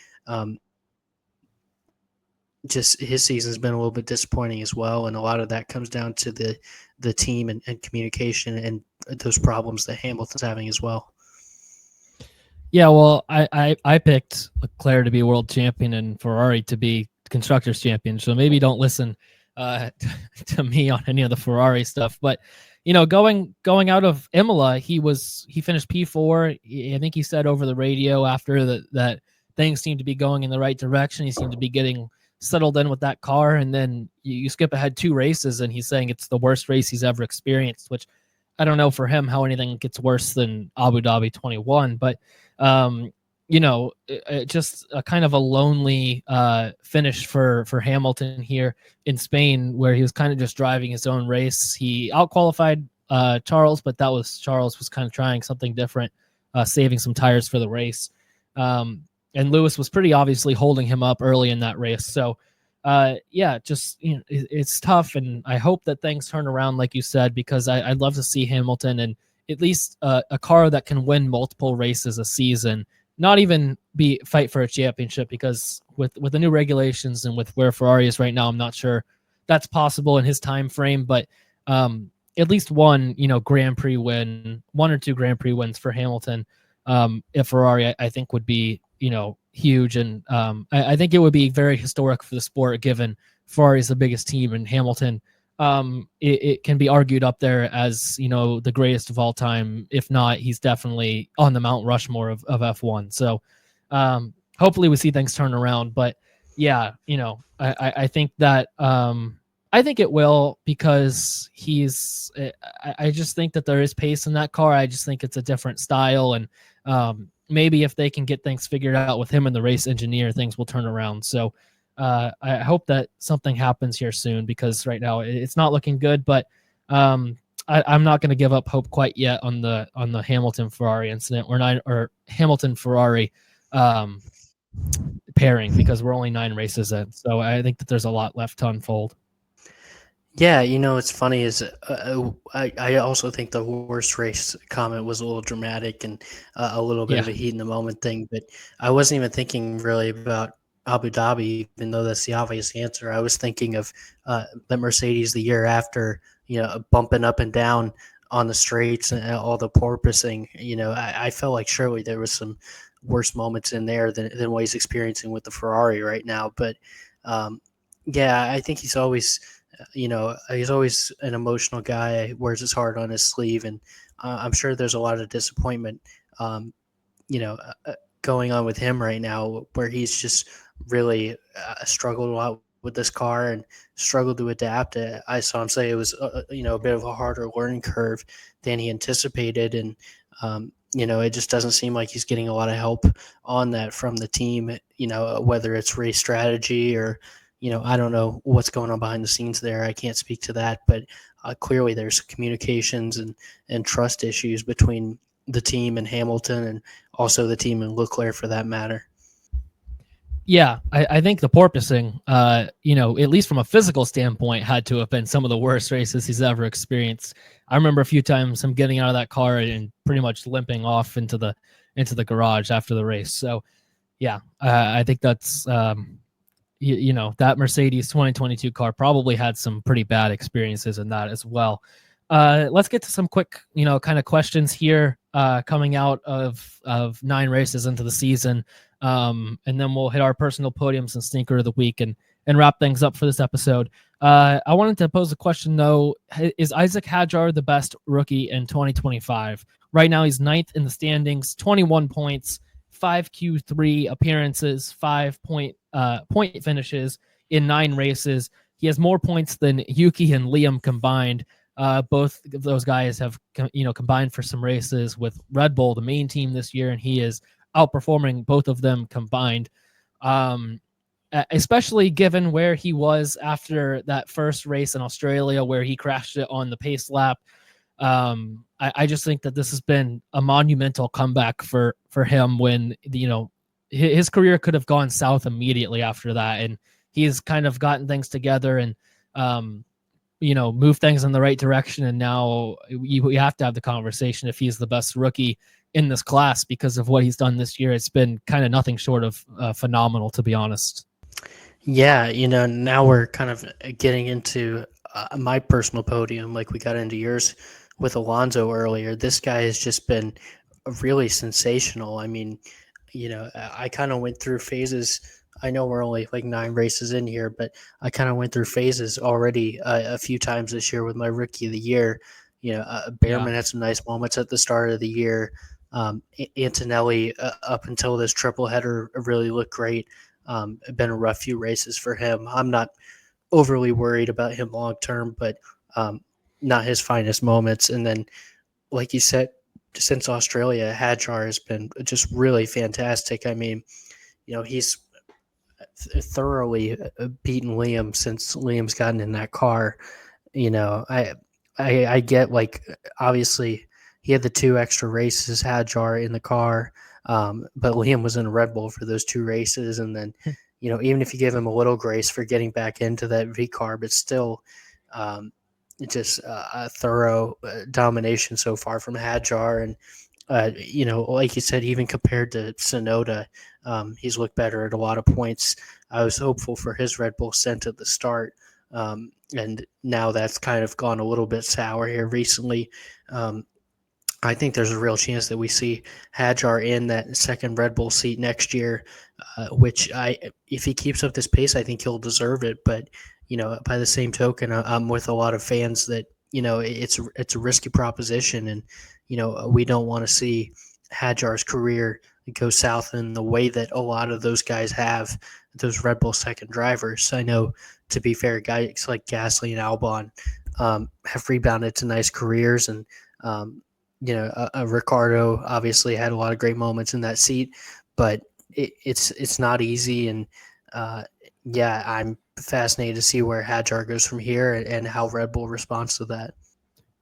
just his season's been a little bit disappointing as well, and a lot of that comes down to the team and communication and those problems that Hamilton's having as well. Yeah, well, I picked Leclerc to be world champion and Ferrari to be constructors champion, so maybe don't listen to me on any of the Ferrari stuff. But going out of Imola, he finished P4. I think he said over the radio after that things seemed to be going in the right direction. He seemed to be getting settled in with that car, and then you skip ahead 2 races and he's saying it's the worst race he's ever experienced, which I don't know for him how anything gets worse than Abu Dhabi 21, but just a kind of a lonely finish for Hamilton here in Spain, where he was kind of just driving his own race. He outqualified Charles, but Charles was kind of trying something different, saving some tires for the race. And Lewis was pretty obviously holding him up early in that race. So, it's tough, and I hope that things turn around, like you said, because I'd love to see Hamilton and at least a car that can win multiple races a season, not even fight for a championship, because with the new regulations and with where Ferrari is right now, I'm not sure that's possible in his time frame, but at least one or 2 Grand Prix wins for Hamilton if Ferrari, I think would be, huge. And I think it would be very historic for the sport, given Ferrari is the biggest team, and Hamilton, it can be argued up there as, the greatest of all time. If not, he's definitely on the Mount Rushmore of F1. So hopefully we see things turn around. But yeah, I think that I think it will, because I just think that there is pace in that car. I just think it's a different style, and maybe if they can get things figured out with him and the race engineer, things will turn around. So I hope that something happens here soon, because right now it's not looking good. But I'm not going to give up hope quite yet on the Hamilton Ferrari incident, or Hamilton Ferrari pairing, because we're only 9 races in. So I think that there's a lot left to unfold. Yeah, it's funny is I also think the horse race comment was a little dramatic and a little bit Yeah. of a heat in the moment thing, but I wasn't even thinking really about Abu Dhabi, even though that's the obvious answer. I was thinking of the Mercedes the year after, bumping up and down on the straights and all the porpoising. I felt like surely there was some worse moments in there than what he's experiencing with the Ferrari right now. But yeah, I think he's always an emotional guy, wears his heart on his sleeve, and I'm sure there's a lot of disappointment, um, you know, uh, going on with him right now, where he's just really struggled a lot with this car and struggled to adapt. I saw him say it was, a bit of a harder learning curve than he anticipated, and it just doesn't seem like he's getting a lot of help on that from the team. Whether it's race strategy or I don't know what's going on behind the scenes there. I can't speak to that, but clearly there's communications and trust issues between the team and Hamilton, and also the team and Leclerc for that matter. Yeah, I think the porpoising, at least from a physical standpoint, had to have been some of the worst races he's ever experienced. I remember a few times him getting out of that car and pretty much limping off into the garage after the race. So yeah, I think that's that Mercedes 2022 car probably had some pretty bad experiences in that as well. Let's get to some quick, kind of questions here, coming out of 9 races into the season, and then we'll hit our personal podiums and sneaker of the week, and wrap things up for this episode. I wanted to pose a question though: is Isaac Hadjar the best rookie in 2025? Right now, he's 9th in the standings, 21 points, 5 Q3 appearances, 5 point finishes in 9 races. He has more points than Yuki and Liam combined. Both of those guys have combined for some races with Red Bull, the main team this year, and he is outperforming both of them combined. Especially given where he was after that first race in Australia, where he crashed it on the pace lap. I just think that this has been a monumental comeback for him, when his career could have gone south immediately after that, and he's kind of gotten things together and move things in the right direction. And now we have to have the conversation if he's the best rookie in this class, because of what he's done this year. It's been kind of nothing short of phenomenal, to be honest. Yeah, now we're kind of getting into my personal podium, like we got into yours with Alonso earlier. This guy has just been really sensational. I mean, I kind of went through phases. I know we're only like 9 races in here, but I kind of went through phases already a few times this year with my rookie of the year. Yeah. Behrman had some nice moments at the start of the year. Antonelli, up until this triple header, really looked great. Been a rough few races for him. I'm not overly worried about him long term, but not his finest moments. And then, like you said, since Australia, Hadjar has been just really fantastic. I mean, he's thoroughly beaten Liam since Liam's gotten in that car. I get, like, obviously he had the 2 extra races, Hadjar in the car, but Liam was in a Red Bull for those 2 races, and then even if you give him a little grace for getting back into that V car, but still, just a thorough domination so far from Hadjar. And like you said, even compared to Sonoda, he's looked better at a lot of points. I was hopeful for his Red Bull scent at the start, and now that's kind of gone a little bit sour here recently. I think there's a real chance that we see Hadjar in that second Red Bull seat next year, which if he keeps up this pace, I think he'll deserve it. But by the same token, I'm with a lot of fans that it's a risky proposition, and we don't want to see Hadjar's career go south in the way that a lot of those guys have, those Red Bull second drivers. I know, to be fair, guys like Gasly and Albon have rebounded to nice careers, and um, Ricardo obviously had a lot of great moments in that seat, but it's not easy. And uh, yeah, I'm fascinated to see where Hadjar goes from here and how Red Bull responds to that.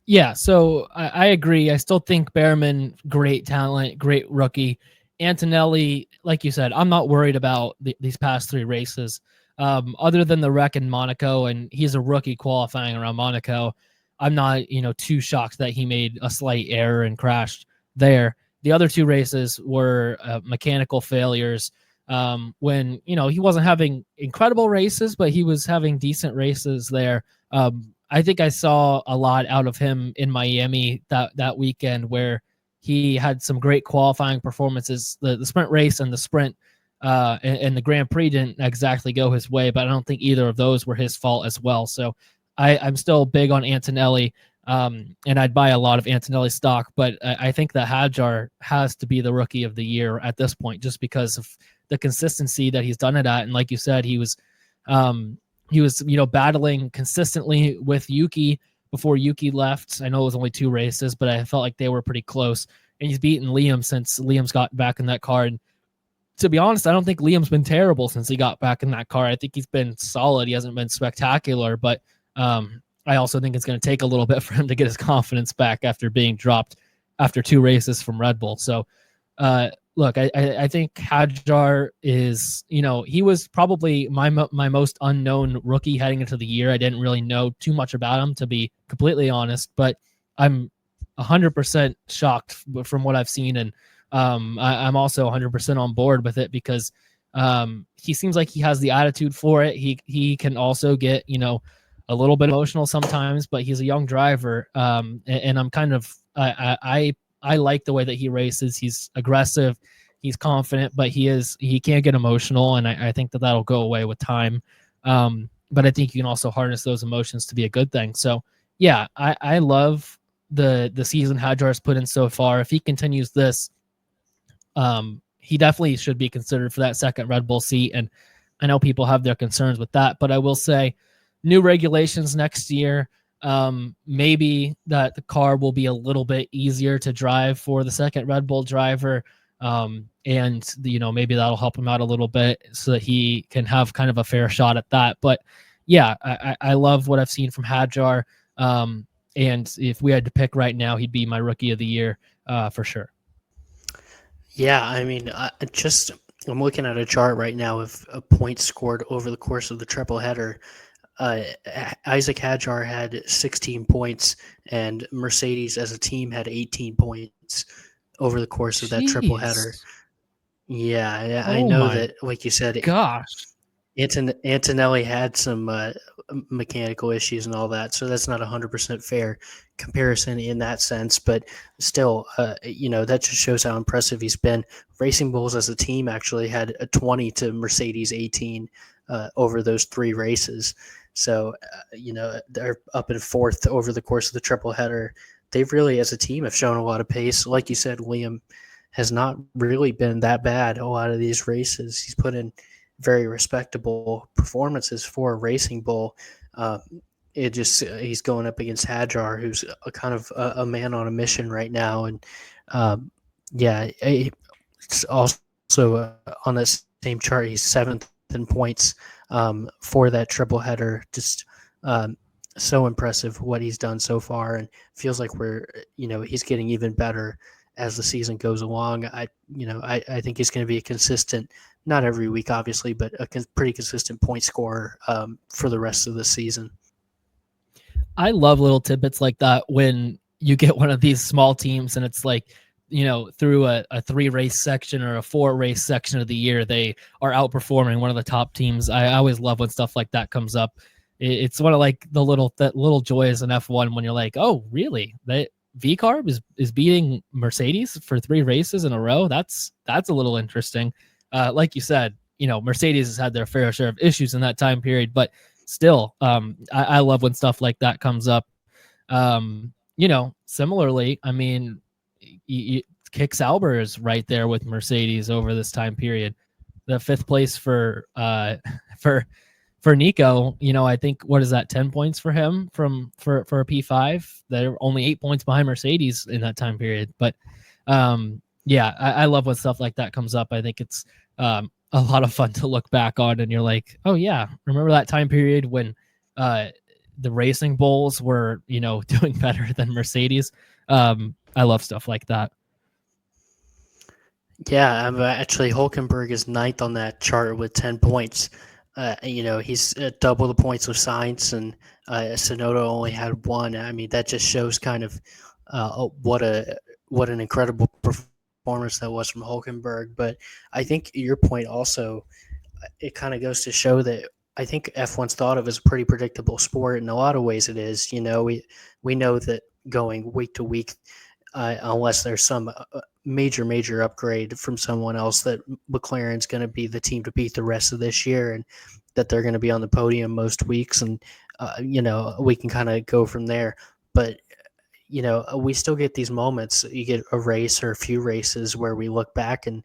Yeah, so I agree. I still think Behrman, great talent, great rookie. Antonelli, like you said, I'm not worried about these past three races. Other than the wreck in Monaco, and he's a rookie qualifying around Monaco, I'm not, too shocked that he made a slight error and crashed there. The other two races were mechanical failures. When he wasn't having incredible races, but he was having decent races there. I think I saw a lot out of him in Miami that weekend, where he had some great qualifying performances. The sprint race and the sprint and the Grand Prix didn't exactly go his way, but I don't think either of those were his fault as well. So I'm still big on Antonelli, and I'd buy a lot of Antonelli stock, but I think that Hadjar has to be the rookie of the year at this point, just because of the consistency that he's done it at. And like you said, he was, battling consistently with Yuki before Yuki left. I know it was only two races, but I felt like they were pretty close. And he's beaten Liam since Liam's got back in that car. And to be honest, I don't think Liam's been terrible since he got back in that car. I think he's been solid. He hasn't been spectacular, but I also think it's going to take a little bit for him to get his confidence back after being dropped after two races from Red Bull. So, look, I think Hadjar is, he was probably my most unknown rookie heading into the year. I didn't really know too much about him, to be completely honest, but I'm 100% shocked from what I've seen. And I'm also 100% on board with it, because he seems like he has the attitude for it. He can also get, a little bit emotional sometimes, but he's a young driver. And I'm kind of, I like the way that he races. He's aggressive, he's confident, but he can't get emotional, and I think that that'll go away with time. But I think you can also harness those emotions to be a good thing. So yeah, I love the season Hadjar's put in so far. If he continues this, he definitely should be considered for that second Red Bull seat. And I know people have their concerns with that, but I will say, new regulations next year. Maybe that the car will be a little bit easier to drive for the second Red Bull driver. And maybe that'll help him out a little bit so that he can have kind of a fair shot at that. But yeah, I love what I've seen from Hadjar. And if we had to pick right now, he'd be my rookie of the year for sure. Yeah, I mean, I'm looking at a chart right now of points scored over the course of the triple header. Isaac Hadjar had 16 points, and Mercedes as a team had 18 points over the course of that triple header. Yeah, I know that, like you said, gosh, Antonelli had some mechanical issues and all that, so that's not 100% fair comparison in that sense. But still, that just shows how impressive he's been. Racing Bulls as a team actually had a 20 to Mercedes 18 over those three races. So, they're up in fourth over the course of the triple header. They've really, as a team, have shown a lot of pace. Like you said, Liam has not really been that bad a lot of these races. He's put in very respectable performances for a Racing Bull. He's going up against Hadjar, who's a kind of a man on a mission right now. And it's also on that same chart, he's seventh in points for that triple header. Just so impressive what he's done so far, and feels like he's getting even better as the season goes along. I think he's going to be a consistent, not every week obviously, but a pretty consistent point scorer for the rest of the season. I love little tidbits like that when you get one of these small teams and it's like, through a 3-race section or a 4-race section of the year, they are outperforming one of the top teams. I always love when stuff like that comes up. It's one of like the little joys in F1 when you're like, oh, really? VCarb is beating Mercedes for 3 races in a row. That's a little interesting. Like you said, Mercedes has had their fair share of issues in that time period, but still, I love when stuff like that comes up. Similarly, I mean, Kick Sauber is right there with Mercedes over this time period. The 5th place for for Nico, I think, what is that, 10 points for him for a P5? They're only 8 points behind Mercedes in that time period. But yeah, I love when stuff like that comes up. I think it's a lot of fun to look back on, and you're like, oh yeah, remember that time period when the Racing Bulls were, doing better than Mercedes. I love stuff like that. Yeah, actually Hulkenberg is ninth on that chart with 10 points. He's double the points with Sainz, and Sonoda only had 1. I mean, that just shows kind of what an incredible performance that was from Hulkenberg. But I think your point also, it kind of goes to show that I think F1's thought of as a pretty predictable sport. In a lot of ways, it is. We know that going week to week, unless there's some major upgrade from someone else, that McLaren's going to be the team to beat the rest of this year, and that they're going to be on the podium most weeks, and we can kind of go from there. But we still get these moments. You get a race or a few races where we look back and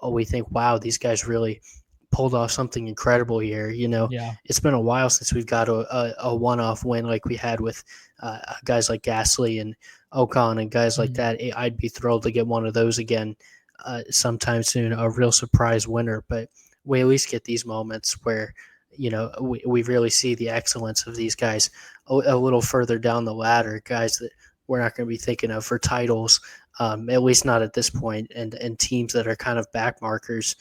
we think, wow, these guys really pulled off something incredible here. Yeah. It's been a while since we've got a one-off win like we had with guys like Gasly and Ocon and guys like that. I'd be thrilled to get one of those again sometime soon, a real surprise winner. But we at least get these moments where we really see the excellence of these guys a little further down the ladder, guys that we're not going to be thinking of for titles, at least not at this point, and teams that are kind of back markers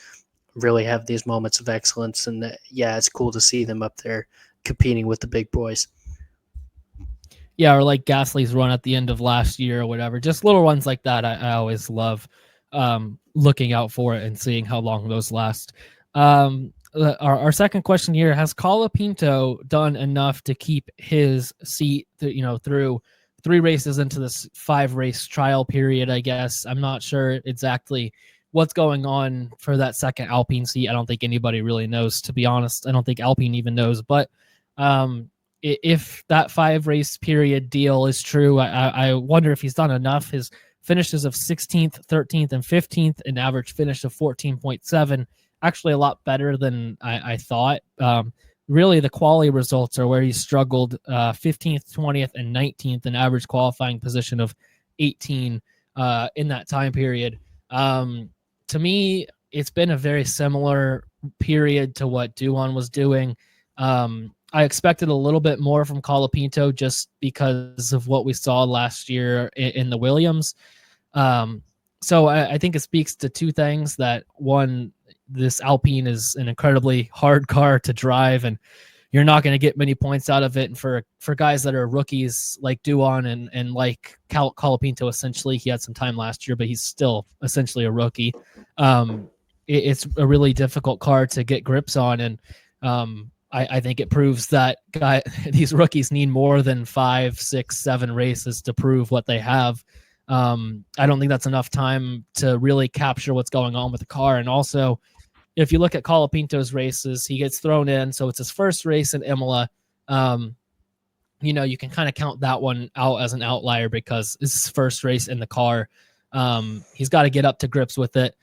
really have these moments of excellence. And yeah, it's cool to see them up there competing with the big boys. Yeah, or like Gasly's run at the end of last year or whatever. Just little ones like that. I always love looking out for it and seeing how long those last. Our second question here: has Colapinto done enough to keep his seat? Through 3 races into this 5-race trial period, I guess. I'm not sure exactly what's going on for that second Alpine seat. I don't think anybody really knows, to be honest. I don't think Alpine even knows. But if that 5-race period deal is true, I wonder if he's done enough. His finishes of 16th, 13th, and 15th, an average finish of 14.7, actually a lot better than I thought. Really, the quality results are where he struggled: 15th, 20th, and 19th, an average qualifying position of 18 in that time period. To me, it's been a very similar period to what Duan was doing. I expected a little bit more from Colapinto just because of what we saw last year in the Williams. So I think it speaks to 2 things. That one, this Alpine is an incredibly hard car to drive, and you're not going to get many points out of it. And for guys that are rookies like Duan and like Colapinto, essentially, he had some time last year, but he's still essentially a rookie. It's a really difficult car to get grips on, and I think it proves that these rookies need more than 5, 6, 7 races to prove what they have. I don't think that's enough time to really capture what's going on with the car. And also, if you look at Colapinto's races, he gets thrown in, so it's his first race in Imola. You can kind of count that one out as an outlier because it's his first race in the car. He's got to get up to grips with it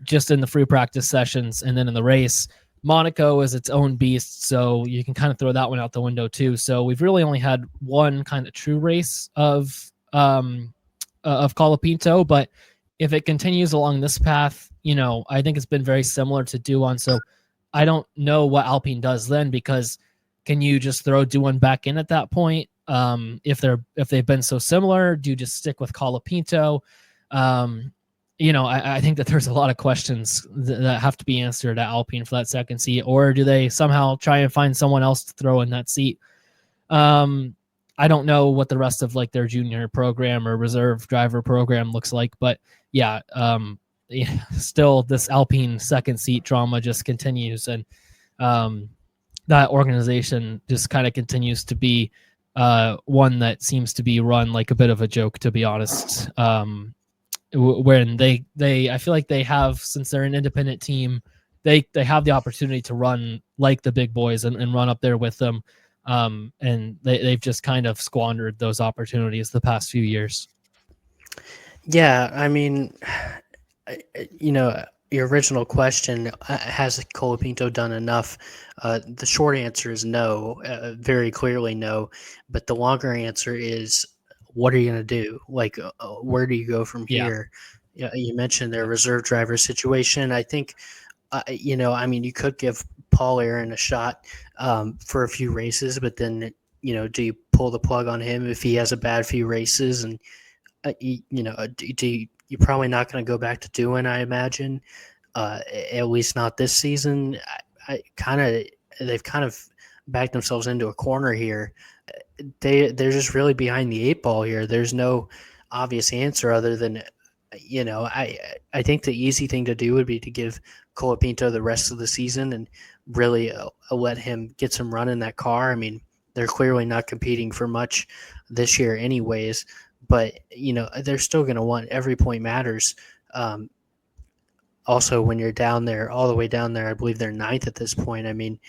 just in the free practice sessions, and then in the race. Monaco is its own beast, so you can kind of throw that one out the window too. So we've really only had one kind of true race of Colapinto, but if it continues along this path, I think it's been very similar to Duan. So I don't know what Alpine does then, because can you just throw Duan back in at that point? If they've been so similar, do you just stick with Colapinto? I think that there's a lot of questions that have to be answered at Alpine for that second seat, or do they somehow try and find someone else to throw in that seat? I don't know what the rest of like their junior program or reserve driver program looks like, but yeah, still this Alpine second seat drama just continues, and that organization just kind of continues to be one that seems to be run like a bit of a joke, to be honest. When I feel like they have, since they're an independent team, they have the opportunity to run like the big boys and run up there with them. And they've just kind of squandered those opportunities the past few years. Yeah, I mean, your original question, has Colapinto done enough? The short answer is no, very clearly no. But the longer answer is, what are you going to do? Like, where do you go from Yeah. here? Yeah, you mentioned their reserve driver situation. I think, I mean, you could give Paul Aaron a shot for a few races, but then, do you pull the plug on him if he has a bad few races? And you're probably not going to go back to doing, I imagine, at least not this season. They've kind of backed themselves into a corner here. They're just really behind the eight ball here. There's no obvious answer other than, I think the easy thing to do would be to give Colapinto the rest of the season and really let him get some run in that car. I mean, they're clearly not competing for much this year anyways, but they're still going to want, every point matters. Also, when you're down there, all the way down there, I believe they're ninth at this point. I mean,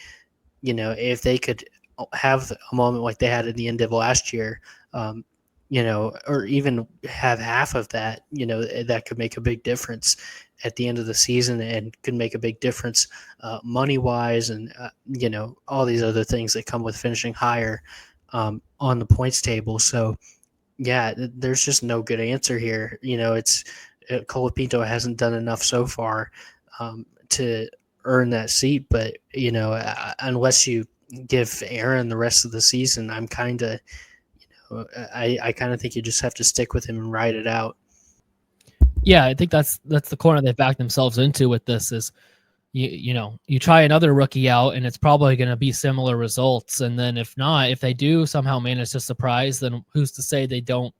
if they could have a moment like they had at the end of last year, or even have half of that, that could make a big difference at the end of the season and could make a big difference money wise, and all these other things that come with finishing higher on the points table. So yeah, there's just no good answer here. It's Colapinto hasn't done enough so far to earn that seat, but unless you give Aaron the rest of the season, I'm kind of, I kind of think you just have to stick with him and ride it out. Yeah, I think that's the corner they've backed themselves into with this is you try another rookie out and it's probably going to be similar results. And then if not, if they do somehow manage to surprise, then who's to say they don't,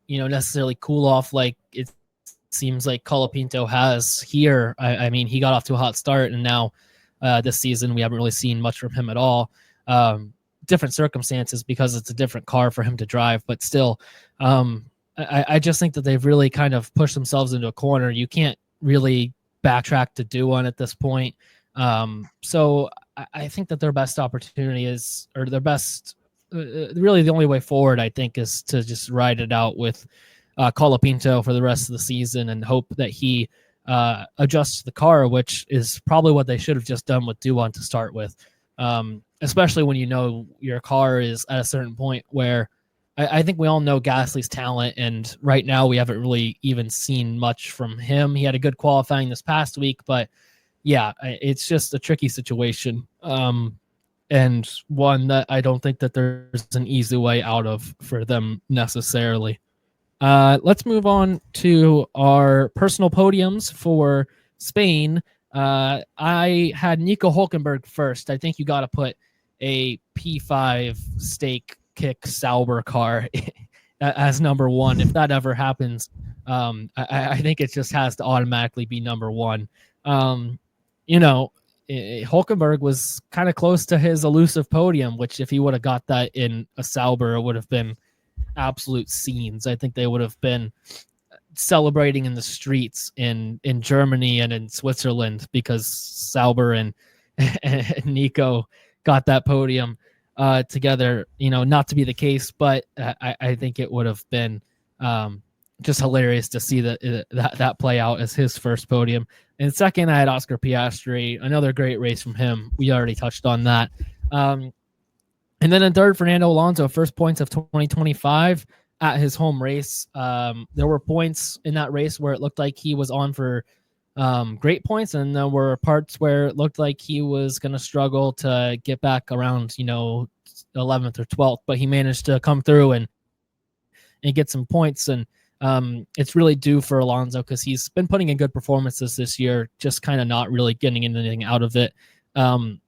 necessarily cool off like it seems like Colapinto has here. I mean, he got off to a hot start, and now this season we haven't really seen much from him at all. Different circumstances because it's a different car for him to drive, but still, I just think that they've really kind of pushed themselves into a corner. You can't really backtrack to do one at this point. So I think that their best opportunity is, or their best, really the only way forward, I think, is to just ride it out with Colapinto for the rest of the season and hope that he adjusts the car, which is probably what they should have just done with Duan to start with. Especially when your car is at a certain point where I think we all know Gasly's talent, and right now we haven't really even seen much from him. He had a good qualifying this past week, but yeah, it's just a tricky situation, and one that I don't think that there's an easy way out of for them necessarily. Let's move on to our personal podiums for Spain. I had Nico Hulkenberg first. I think you got to put a P5 stake kick Sauber car as number one. If that ever happens, I think it just has to automatically be number one. Hulkenberg was kind of close to his elusive podium, which if he would have got that in a Sauber, it would have been absolute scenes. I think they would have been celebrating in the streets in Germany and in Switzerland because Sauber and Nico got that podium together. Not to be the case, but I think it would have been just hilarious to see that play out as his first podium. And second, I had Oscar Piastri, another great race from him. We already touched on that. And then in third, Fernando Alonso, first points of 2025 at his home race. There were points in that race where it looked like he was on for great points, and there were parts where it looked like he was going to struggle to get back around, 11th or 12th, but he managed to come through and get some points. And it's really due for Alonso because he's been putting in good performances this year, just kind of not really getting anything out of it in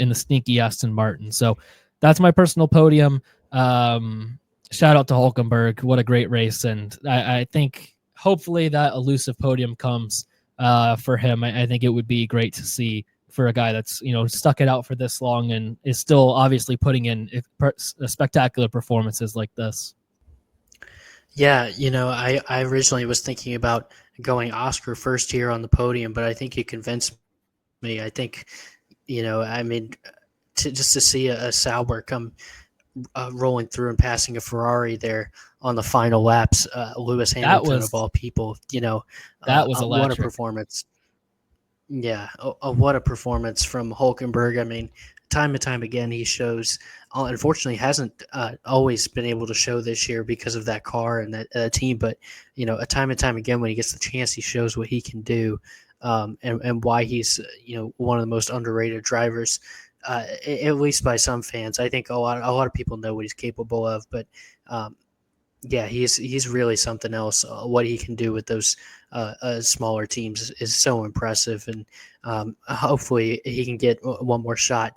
the sneaky Aston Martin. So that's my personal podium. Shout out to Hulkenberg. What a great race. And I think hopefully that elusive podium comes for him. I think it would be great to see for a guy that's stuck it out for this long and is still obviously putting in spectacular performances like this. Yeah, I originally was thinking about going Oscar first here on the podium, but I think you convinced me. I think, I mean, just to see a Sauber come rolling through and passing a Ferrari there on the final laps, Lewis Hamilton of all people, that was what a electric. performance. Yeah, what a performance from Hulkenberg. I mean, time and time again, he shows. Unfortunately, hasn't always been able to show this year because of that car and that team. But time and time again, when he gets the chance, he shows what he can do, and why he's one of the most underrated drivers, at least by some fans. I think a lot of people know what he's capable of, but yeah, he's really something else. What he can do with those smaller teams is so impressive, and hopefully he can get one more shot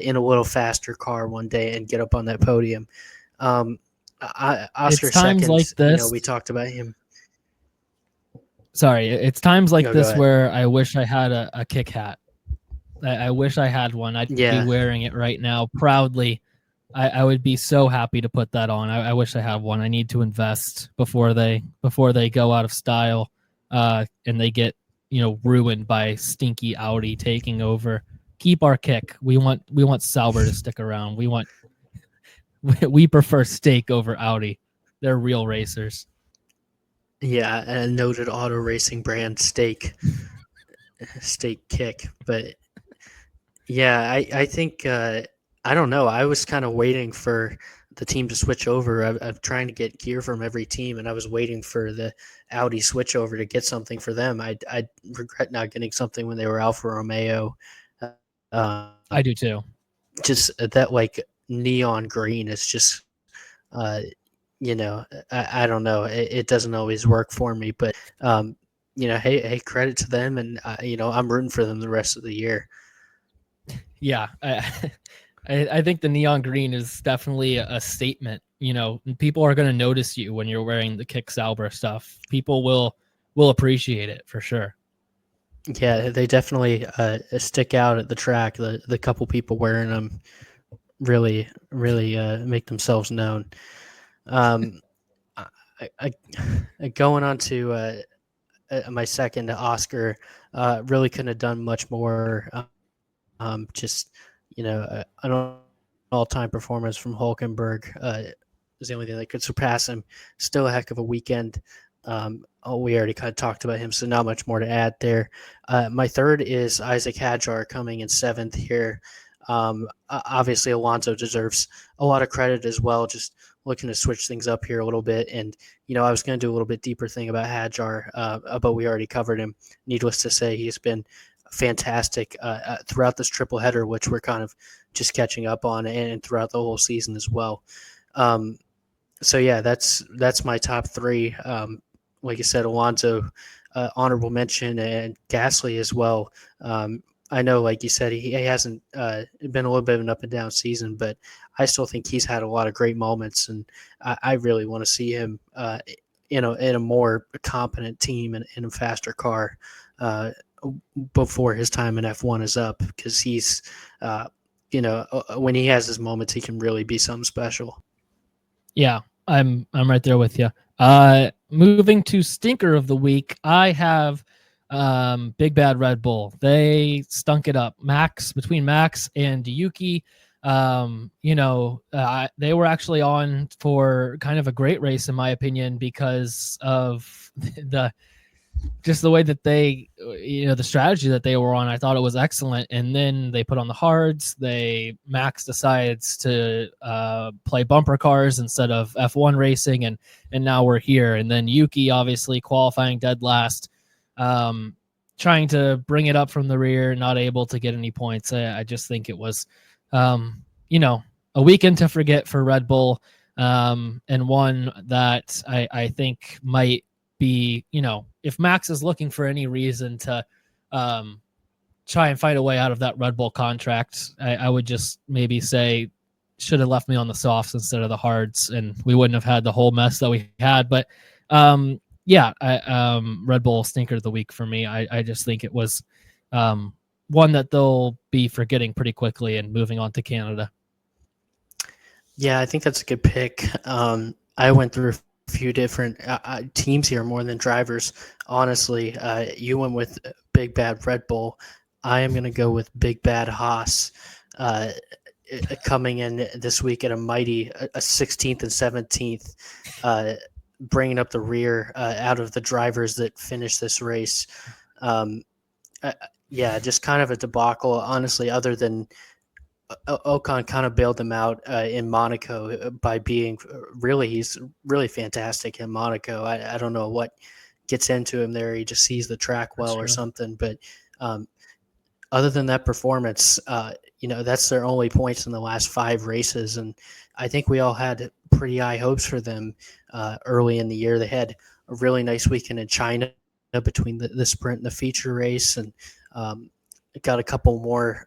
in a little faster car one day and get up on that podium. Oscar times second, like this. we talked about him. Sorry, it's times like No, this where I wish I had a kick hat. I wish I had one. I'd be wearing it right now proudly. I would be so happy to put that on. I wish I had one. I need to invest before they go out of style, and they get ruined by stinky Audi taking over. Keep our kick. We want Sauber to stick around. We prefer steak over Audi. They're real racers. Yeah, a noted auto racing brand steak kick, but yeah, I think I don't know. I was kind of waiting for the team to switch over. I'm trying to get gear from every team, and I was waiting for the Audi switch over to get something for them. I regret not getting something when they were Alfa Romeo. I do too. Just that like neon green is just, I don't know. It doesn't always work for me, but hey, credit to them, and I'm rooting for them the rest of the year. Yeah, I think the neon green is definitely a statement. People are going to notice you when you're wearing the Kick Sauber stuff. People will appreciate it for sure. Yeah, they definitely stick out at the track. The couple people wearing them really make themselves known. Going on to my second Oscar, really couldn't have done much more. Just an all-time performance from Hulkenberg is the only thing that could surpass him. Still a heck of a weekend. We already kind of talked about him, so not much more to add there. My third is Isaac Hadjar coming in seventh here. Obviously, Alonso deserves a lot of credit as well. Just looking to switch things up here a little bit, and I was going to do a little bit deeper thing about Hadjar, but we already covered him. Needless to say, he's been fantastic throughout this triple header, which we're kind of just catching up on, and throughout the whole season as well. So yeah, that's my top three. Like I said, Alonso, honorable mention, and Gasly as well. I know, like you said, he hasn't been a little bit of an up and down season, but I still think he's had a lot of great moments, and I really want to see him in a more competent team and in a faster car before his time in F1 is up, because he's when he has his moments, he can really be something special. Yeah, I'm right there with you. Moving to stinker of the week, I have Big Bad Red Bull. They stunk it up. Between Max and Yuki, they were actually on for kind of a great race in my opinion because of the way that they, the strategy that they were on. I thought it was excellent. And then they put on the hards. Max decides to play bumper cars instead of F1 racing, and now we're here. And then Yuki obviously qualifying dead last, trying to bring it up from the rear, not able to get any points. I just think it was, a weekend to forget for Red Bull, and one that I think might be, if Max is looking for any reason to try and fight a way out of that Red Bull contract, I would just maybe say should have left me on the softs instead of the hards, and we wouldn't have had the whole mess that we had. But Red Bull stinker of the week for me. I just think it was one that they'll be forgetting pretty quickly and moving on to Canada. Yeah, I think that's a good pick. I went through a few different teams here more than drivers. Honestly, you went with Big Bad Red Bull. I am going to go with Big Bad Haas. Uh, Coming in this week at a mighty a 16th and 17th, bringing up the rear out of the drivers that finished this race. Um, uh, yeah, just kind of a debacle, honestly, other than Ocon kind of bailed them out in Monaco by being he's really fantastic in Monaco. I don't know what gets into him there. He just sees the track That's well or true. something. But um, other than that performance, that's their only points in the last 5 races. And I think we all had pretty high hopes for them early in the year. They had a really nice weekend in China between the sprint and the feature race, and got a couple more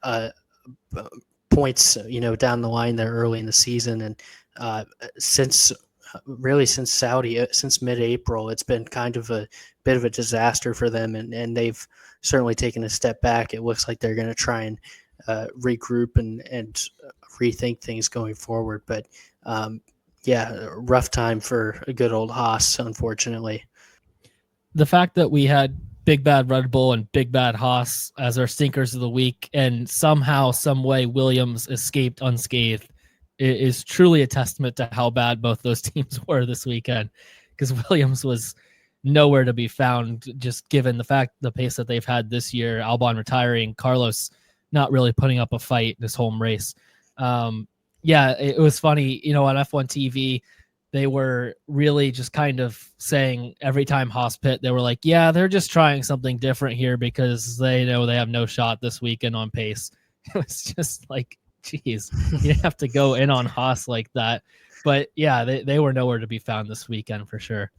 points, down the line there early in the season. And since Saudi, since mid-April, it's been kind of a bit of a disaster for them, and they've certainly taken a step back. It looks like they're going to try and regroup and rethink things going forward. But yeah, rough time for a good old Haas, unfortunately. The fact that we had Big Bad Red Bull and Big Bad Haas as our stinkers of the week, and somehow, some way, Williams escaped unscathed, is truly a testament to how bad both those teams were this weekend. Because Williams was nowhere to be found, just given the pace that they've had this year. Albon retiring, Carlos not really putting up a fight this home race. Yeah, it was funny, on F1 TV. They were really just kind of saying every time Haas pit, they were like, yeah, they're just trying something different here because they know they have no shot this weekend on pace. It was just like, geez, you didn't have to go in on Haas like that. But yeah, they were nowhere to be found this weekend for sure.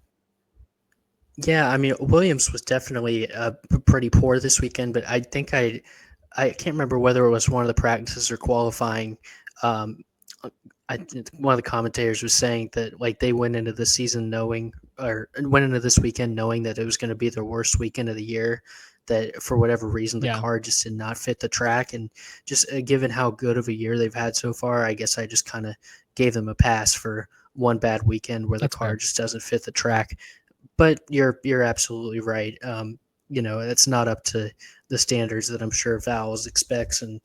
Yeah, I mean, Williams was definitely pretty poor this weekend, but I think I can't remember whether it was one of the practices or qualifying. Um, one of the commentators was saying that like they went into the season went into this weekend knowing that it was going to be their worst weekend of the year. That for whatever reason the car just did not fit the track, and just given how good of a year they've had so far, I guess I just kind of gave them a pass for one bad weekend where the That's car fair. just doesn't fit the track. But you're absolutely right. It's not up to the standards that I'm sure Vowles expects, and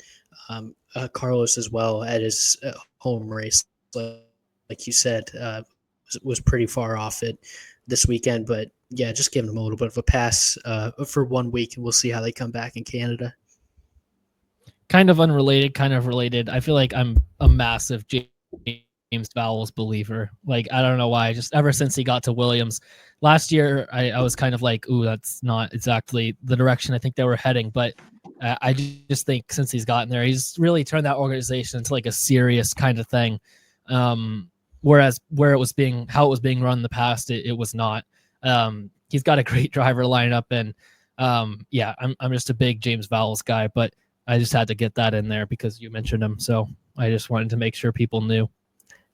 Carlos as well at his home race, like you said, was pretty far off it this weekend. But yeah, just giving them a little bit of a pass for 1 week, and we'll see how they come back in Canada. Kind of unrelated, kind of related. I feel like I'm a massive James Vowles believer. Like, I don't know why. Just ever since he got to Williams last year, I was kind of like, ooh, that's not exactly the direction I think they were heading. But I just think since he's gotten there, he's really turned that organization into like a serious kind of thing. Whereas how it was being run in the past, it was not. He's got a great driver lineup, and yeah, I'm just a big James Vowles guy, but I just had to get that in there because you mentioned him. So I just wanted to make sure people knew.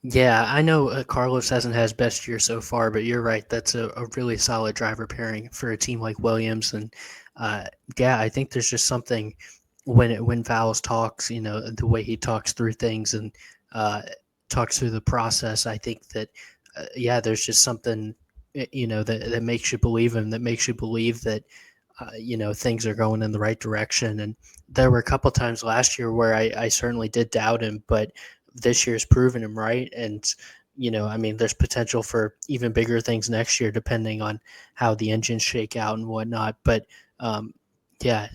Yeah, I know Carlos hasn't had his best year so far, but you're right. That's a really solid driver pairing for a team like Williams. And yeah, I think there's just something when Vowles talks, the way he talks through things and talks through the process. I think that, yeah, there's just something, that makes you believe him, that makes you believe that, things are going in the right direction. And there were a couple times last year where I certainly did doubt him, but this year's proven him right. And, I mean, there's potential for even bigger things next year, depending on how the engines shake out and whatnot. But, yeah,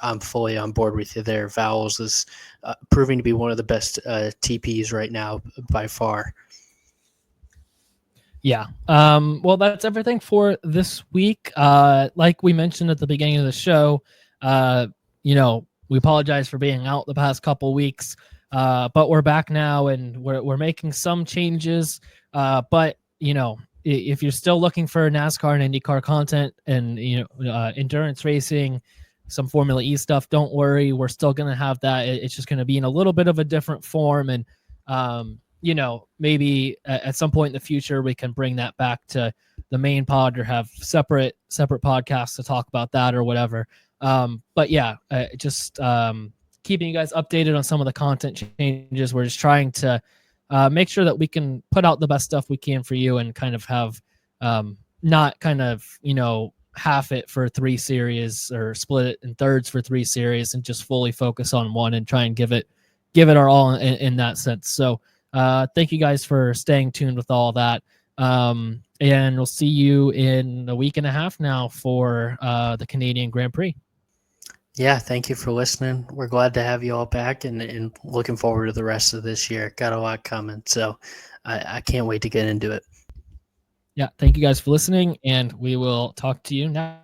I'm fully on board with you there. Vowles is proving to be one of the best TPs right now by far. Yeah. Well, that's everything for this week. Like we mentioned at the beginning of the show, we apologize for being out the past couple weeks, but we're back now and we're making some changes. But if you're still looking for NASCAR and IndyCar content and endurance racing, some Formula E stuff, don't worry, we're still gonna have that. It's just gonna be in a little bit of a different form, and maybe at some point in the future we can bring that back to the main pod or have separate podcasts to talk about that or whatever. But yeah, just keeping you guys updated on some of the content changes. We're just trying to make sure that we can put out the best stuff we can for you and kind of have not kind of, half it for 3 series or split it in thirds for 3 series and just fully focus on one and try and give it our all in that sense. So thank you guys for staying tuned with all that. And we'll see you in a week and a half now for the Canadian Grand Prix. Yeah, thank you for listening. We're glad to have you all back and looking forward to the rest of this year. Got a lot coming, so I can't wait to get into it. Yeah, thank you guys for listening, and we will talk to you now.